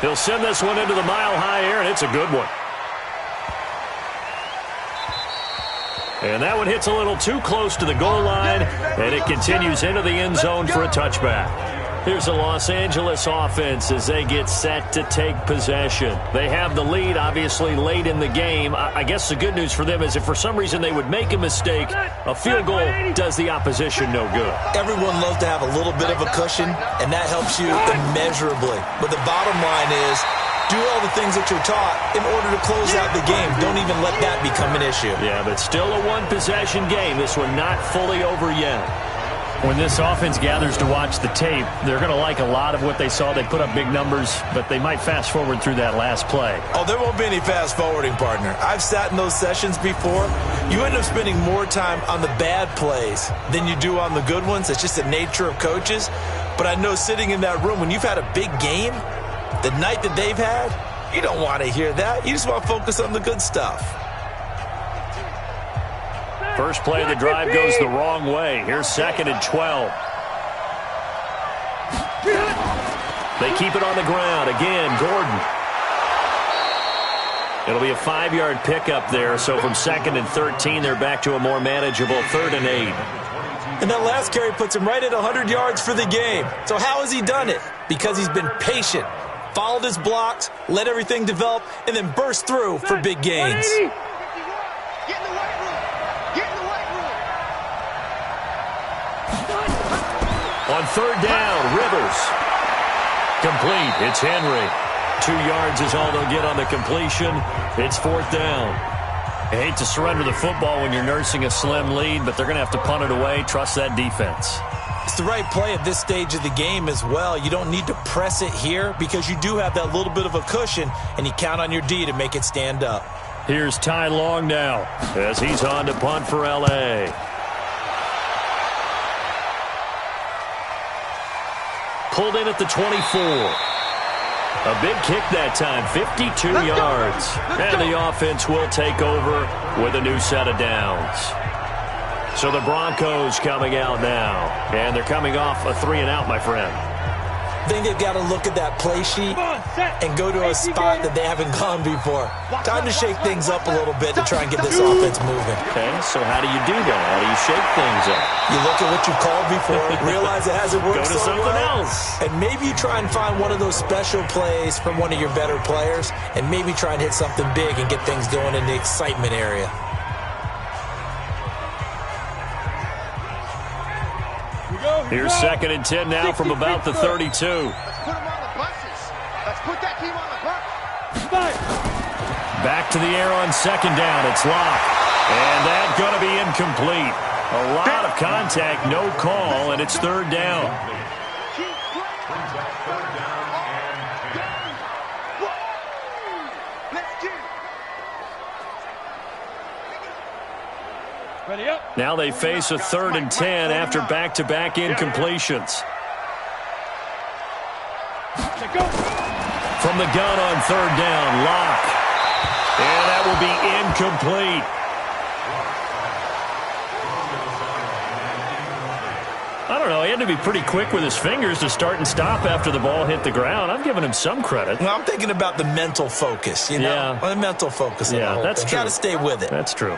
B: He'll send this one into the mile-high air, and it's a good one. And that one hits a little too close to the goal line, and it continues into the end zone for a touchback. Here's the Los Angeles offense as they get set to take possession. They have the lead, obviously, late in the game. I guess the good news for them is if for some reason they would make a mistake, a field goal does the opposition no good.
C: Everyone loves to have a little bit of a cushion, and that helps you immeasurably. But the bottom line is, do all the things that you're taught in order to close out the game. Don't even let that become an issue.
B: Yeah, but still a one-possession game. This one not fully over yet.
F: When this offense gathers to watch the tape, they're going to like a lot of what they saw. They put up big numbers, but they might fast forward through that last play.
C: Oh, there won't be any fast forwarding, partner. I've sat in those sessions before. You end up spending more time on the bad plays than you do on the good ones. It's just the nature of coaches. But I know sitting in that room, when you've had a big game, the night that they've had, you don't want to hear that. You just want to focus on the good stuff.
B: First play of the drive goes the wrong way. Here's 2nd and 12. They keep it on the ground. Again, Gordon. It'll be a 5-yard pickup there. So from 2nd and 13, they're back to a more manageable 3rd and 8.
C: And that last carry puts him right at 100 yards for the game. So how has he done it? Because he's been patient, followed his blocks, let everything develop, and then burst through for big gains.
B: On 3rd down, Rivers. Complete. It's Henry. 2 yards is all they'll get on the completion. It's 4th down.
F: I hate to surrender the football when you're nursing a slim lead, but they're going to have to punt it away. Trust that defense.
C: It's the right play at this stage of the game as well. You don't need to press it here because you do have that little bit of a cushion, and you count on your D to make it stand up.
B: Here's Ty Long now as he's on to punt for L.A. Pulled in at the 24. A big kick that time, 52 yards. And the offense will take over with a new set of downs. So the Broncos coming out now. And they're coming off a 3-and-out, my friend.
C: I think they've got to look at that play sheet and go to a spot that they haven't gone before. Time to shake things up a little bit to try and get this offense moving.
B: Okay, so how do you do that? How do you shake things up?
C: You look at what you've called before, realize it hasn't worked
B: Go to something else.
C: and maybe you try and find one of those special plays from one of your better players, and maybe try and hit something big and get things going in the excitement area.
B: Here's 2nd and 10 now from about the 32.
E: Let's put them on the buses. Let's put that team on the bus.
B: Back to the air on 2nd down. It's Locke. And that's going to be incomplete. A lot of contact, no call, and it's 3rd down. Now they face a 3rd and 10 after back-to-back incompletions. From the gun on 3rd down, Locke. And that will be incomplete. I don't know. He had to be pretty quick with his fingers to start and stop after the ball hit the ground. I'm giving him some credit.
C: Well, I'm thinking about the mental focus, you know?
B: Yeah.
C: The mental focus.
B: Yeah, that's true.
C: Got to stay with it.
B: That's true.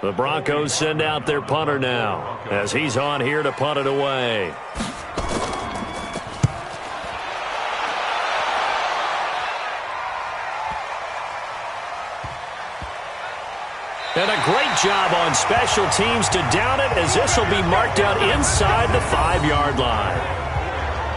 B: The Broncos send out their punter now as he's on here to punt it away. And a great job on special teams to down it as this will be marked out inside the 5-yard line.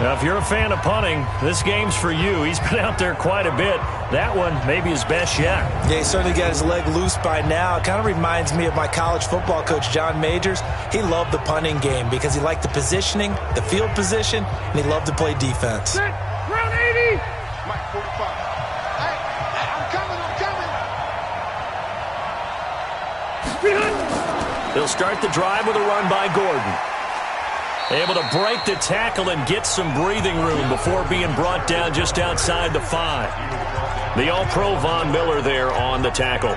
F: Now, if you're a fan of punting, this game's for you. He's been out there quite a bit. That one maybe his best yet.
C: Yeah, he certainly got his leg loose by now. It kind of reminds me of my college football coach, John Majors. He loved the punting game because he liked the positioning, the field position, and he loved to play defense.
D: Round 80.
E: Mike 45. Hey, I'm coming.
B: They'll start the drive with a run by Gordon. Able to break the tackle and get some breathing room before being brought down just outside the 5. The All-Pro Von Miller there on the tackle.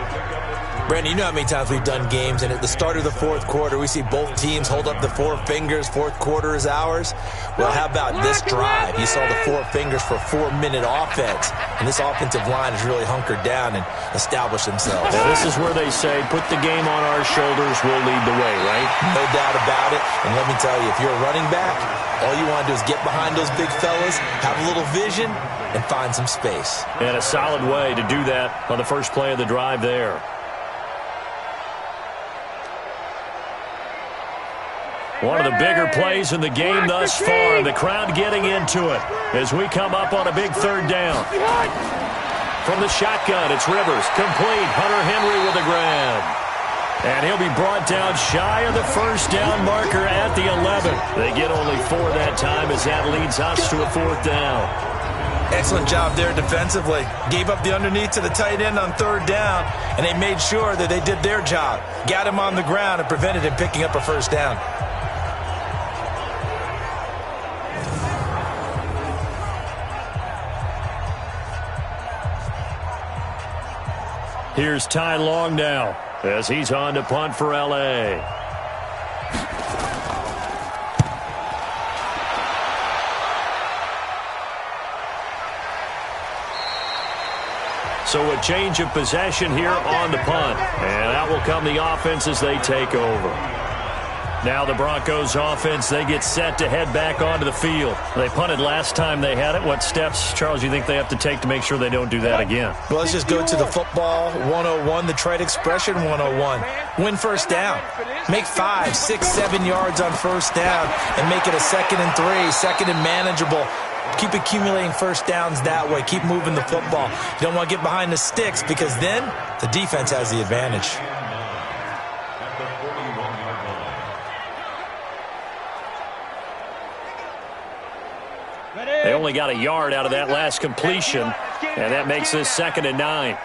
C: Brandon, you know how many times we've done games, and at the start of the fourth quarter, we see both teams hold up the four fingers, fourth quarter is ours. Well, how about this drive? You saw the four fingers for a 4-minute offense, and this offensive line has really hunkered down and established themselves.
B: Now, this is where they say, put the game on our shoulders, we'll lead the way, right?
C: No doubt about it, and let me tell you, if you're a running back, all you want to do is get behind those big fellas, have a little vision, and find some space.
B: And a solid way to do that on the first play of the drive there. One of the bigger plays in the game thus far. The crowd getting into it as we come up on a big third down. From the shotgun, it's Rivers. Complete. Hunter Henry with a grab. And he'll be brought down shy of the first down marker at the 11. They get only 4 that time as that leads us to a fourth down.
C: Excellent job there defensively. Gave up the underneath to the tight end on third down, and they made sure that they did their job. Got him on the ground and prevented him picking up a first down.
B: Here's Ty Long now as he's on to punt for L.A. So a change of possession here on the punt. And out will come the offense as they take over. Now the Broncos offense, they get set to head back onto the field. They punted last time they had it. What steps, Charles, you think they have to take to make sure they don't do that again?
C: Well, let's just go to the football 101, the trade expression 101. Win first down. Make 5, 6, 7 yards on first down and make it a 2nd and 3, 2nd and manageable. Keep accumulating first downs that way. Keep moving the football. You don't want to get behind the sticks because then the defense has the advantage.
B: They only got a yard out of that last completion, and that makes this 2nd and 9.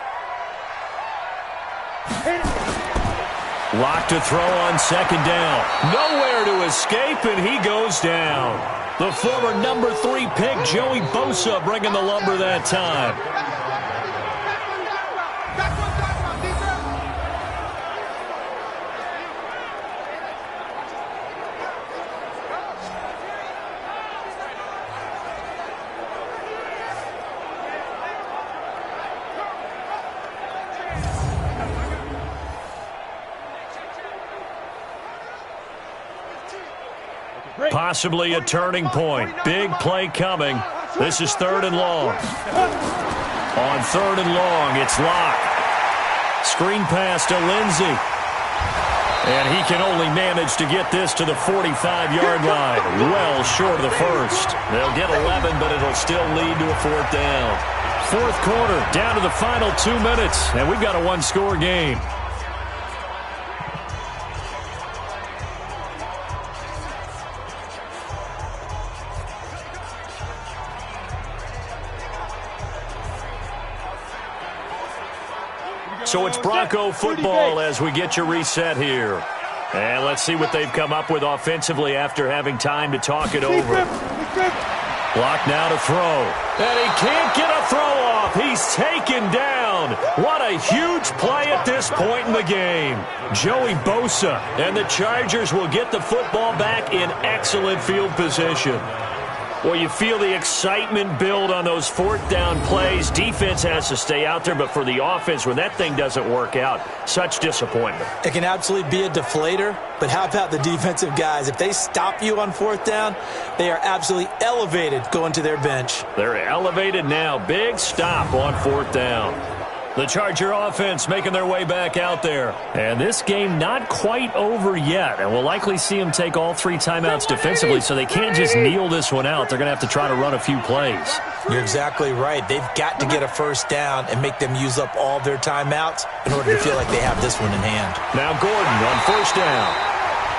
B: Locked to throw on 2nd down. Nowhere to escape, and he goes down. The former number 3 pick, Joey Bosa, bringing the lumber that time. Possibly a turning point. Big play coming. This is 3rd and long. On 3rd and long, it's Locke. Screen pass to Lindsey. And he can only manage to get this to the 45-yard line. Well short of the first. They'll get 11, but it'll still lead to a 4th down. 4th quarter, down to the final 2 minutes, and we've got a 1-score game. So it's Bronco football as we get you reset here. And let's see what they've come up with offensively after having time to talk it over. Block now to throw. And he can't get a throw off. He's taken down. What a huge play at this point in the game. Joey Bosa and the Chargers will get the football back in excellent field position. Well, you feel the excitement build on those 4th down plays. Defense has to stay out there, but for the offense, when that thing doesn't work out, such disappointment.
C: It can absolutely be a deflator, but how about the defensive guys? If they stop you on 4th down, they are absolutely elevated going to their bench.
B: They're elevated now. Big stop on 4th down. The Charger offense making their way back out there. And this game not quite over yet. And we'll likely see them take all 3 timeouts defensively, so they can't just kneel this one out. They're going to have to try to run a few plays.
C: You're exactly right. They've got to get a first down and make them use up all their timeouts in order to feel like they have this one in hand.
B: Now Gordon on first down.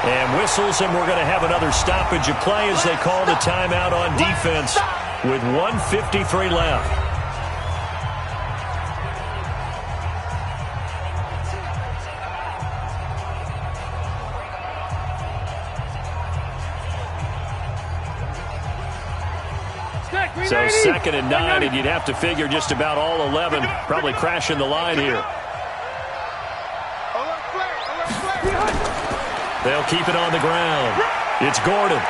B: And whistles, and we're going to have another stoppage of play as they call the timeout on defense with 1:53 left. So 2nd and 9, and you'd have to figure just about all 11 probably crashing the line here. They'll keep it on the ground. It's Gordon.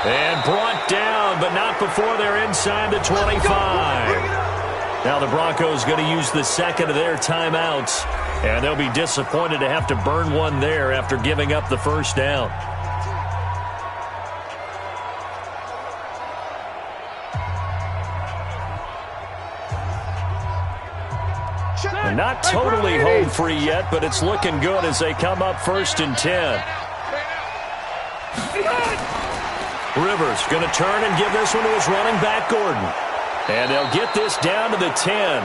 B: And brought down, but not before they're inside the 25. Now the Broncos going to use the second of their timeouts, and they'll be disappointed to have to burn one there after giving up the first down. And not totally home free yet, but it's looking good as they come up 1st and 10. Rivers going to turn and give this one to his running back, Gordon. And they'll get this down to the 10.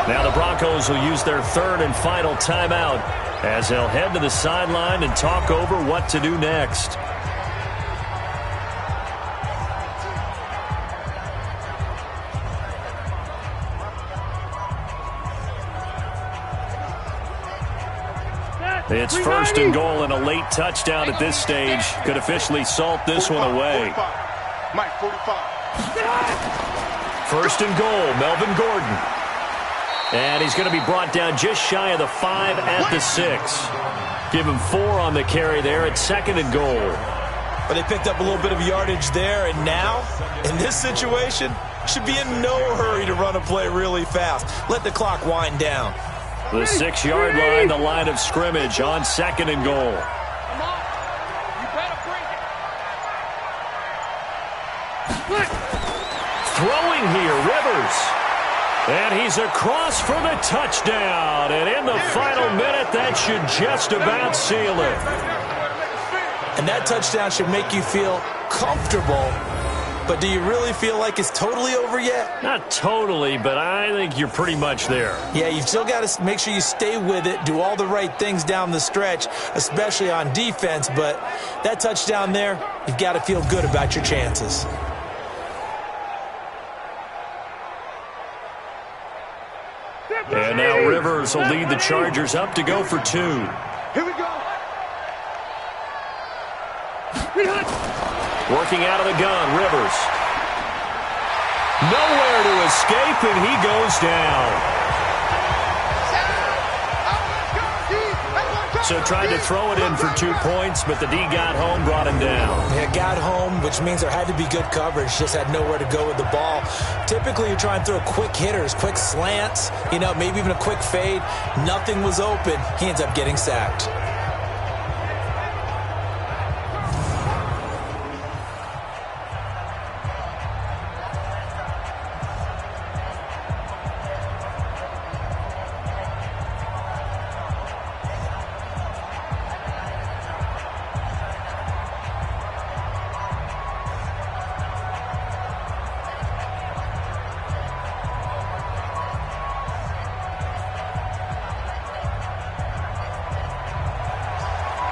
B: Now the Broncos will use their third and final timeout as they'll head to the sideline and talk over what to do next. It's 1st and goal, and a late touchdown at this stage could officially salt this one away. 1st and goal, Melvin Gordon. And he's going to be brought down just shy of the 5 at the 6. Give him 4 on the carry there at 2nd and goal.
C: But they picked up a little bit of yardage there, and now, in this situation, should be in no hurry to run a play really fast. Let the clock wind down.
B: The 6-yard line, the line of scrimmage on 2nd and goal.
D: Come on. You better bring it.
B: Throwing here, Rivers. And he's across for the touchdown. And in the final minute, that should just about seal it.
C: And that touchdown should make you feel comfortable. But do you really feel like it's totally over yet?
B: Not totally, but I think you're pretty much there.
C: Yeah, you've still got to make sure you stay with it, do all the right things down the stretch, especially on defense. But that touchdown there, you've got to feel good about your chances.
B: And now Rivers will lead the Chargers up to go for 2.
E: Here we go.
B: Working out of the gun, Rivers. Nowhere to escape, and he goes down. So tried to throw it in for 2 points, but the D got home, brought him down.
C: Yeah, got home, which means there had to be good coverage. Just had nowhere to go with the ball. Typically, you're trying to throw quick hitters, quick slants, maybe even a quick fade. Nothing was open. He ends up getting sacked.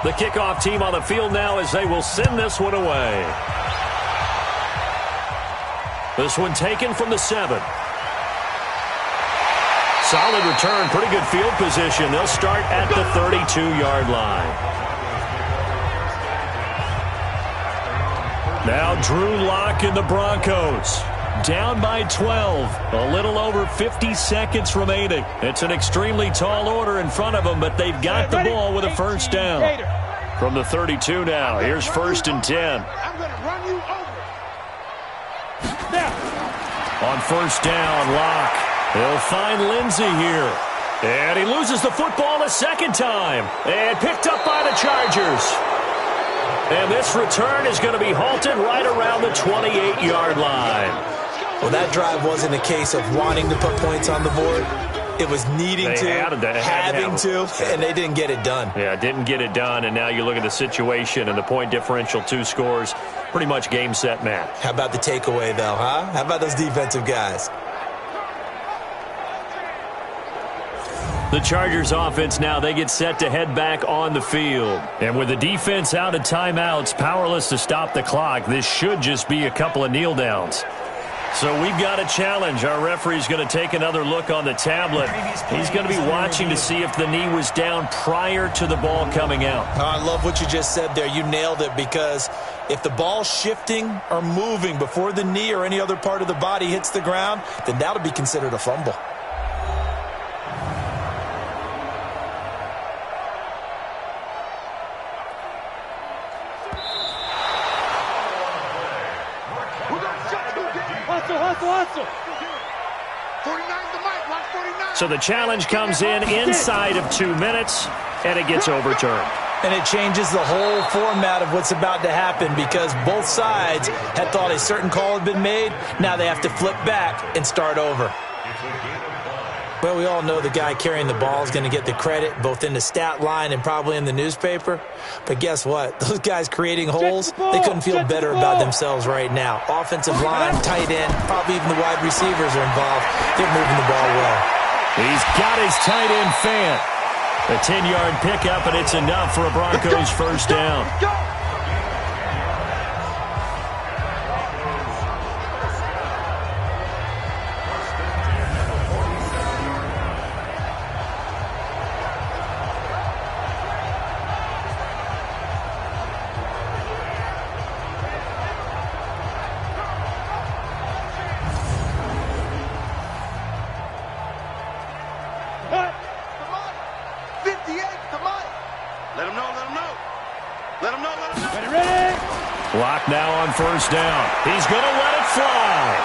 B: The kickoff team on the field now as they will send this one away. This one taken from the 7. Solid return, pretty good field position. They'll start at the 32-yard line. Now Drew Lock and the Broncos. Down by 12. A little over 50 seconds remaining. It's an extremely tall order in front of them, but they've got the ball with a first down. From the 32 now, here's 1st and 10.
E: I'm going to run you over.
B: On 1st down, Lock. He'll find Lindsey here. And he loses the football a second time. And picked up by the Chargers. And this return is going to be halted right around the 28-yard line.
C: Well, that drive wasn't a case of wanting to put points on the board. It was needing having to, and they didn't get it done.
B: Yeah, didn't get it done, and now you look at the situation and the point differential, 2 scores, pretty much game, set, match.
C: How about the takeaway, though, huh? How about those defensive guys?
B: The Chargers offense now, they get set to head back on the field. And with the defense out of timeouts, powerless to stop the clock, this should just be a couple of kneel downs. So we've got a challenge. Our referee's going to take another look on the tablet. He's going to be watching to see if the knee was down prior to the ball coming out.
C: I love what you just said there. You nailed it, because if the ball's shifting or moving before the knee or any other part of the body hits the ground, then that'll be considered a fumble.
D: hustle.
E: 49's the mic. Watch 49.
B: So the challenge comes in inside of 2 minutes, and it gets overturned.
C: And it changes the whole format of what's about to happen because both sides had thought a certain call had been made. Now they have to flip back and start over. Well, we all know the guy carrying the ball is going to get the credit, both in the stat line and probably in the newspaper. But guess what? Those guys creating holes, they couldn't feel better about themselves right now. Offensive line, tight end, probably even the wide receivers are involved. They're moving the ball well.
B: He's got his tight end fan. A 10-yard pickup, and it's enough for a Broncos first down. Clock now on first down. He's going to let it fly.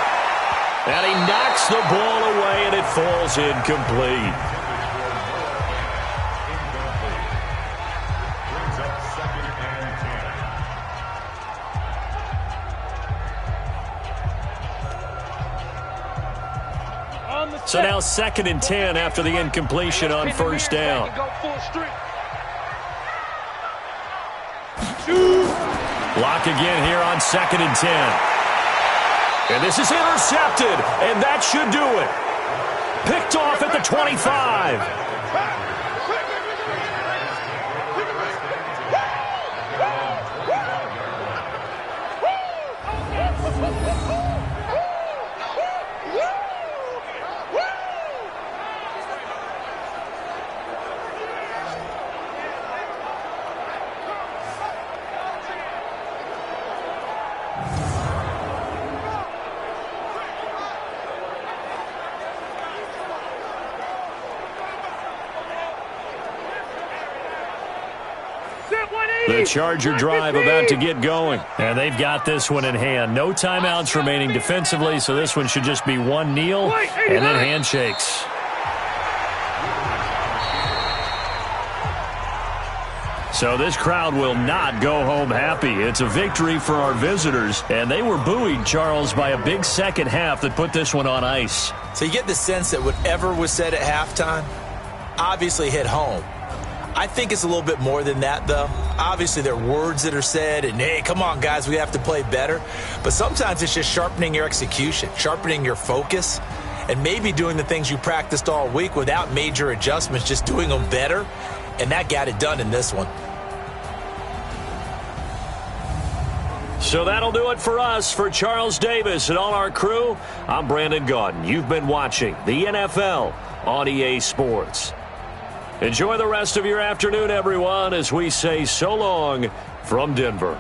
B: And he knocks the ball away, and it falls incomplete. So now 2nd and 10 after the incompletion on first down. Block again here on 2nd and 10. And this is intercepted, and that should do it. Picked off at the 25. The Charger drive about to get going. And they've got this one in hand. No timeouts remaining defensively, so this one should just be one kneel and then handshakes. So this crowd will not go home happy. It's a victory for our visitors, and they were buoyed, Charles, by a big second half that put this one on ice.
C: So you get the sense that whatever was said at halftime obviously hit home. I think it's a little bit more than that, though. Obviously, there are words that are said, and, hey, come on, guys, we have to play better. But sometimes it's just sharpening your execution, sharpening your focus, and maybe doing the things you practiced all week without major adjustments, just doing them better. And that got it done in this one.
B: So that'll do it for us. For Charles Davis and all our crew, I'm Brandon Gaudin. You've been watching the NFL on EA Sports. Enjoy the rest of your afternoon, everyone, as we say so long from Denver.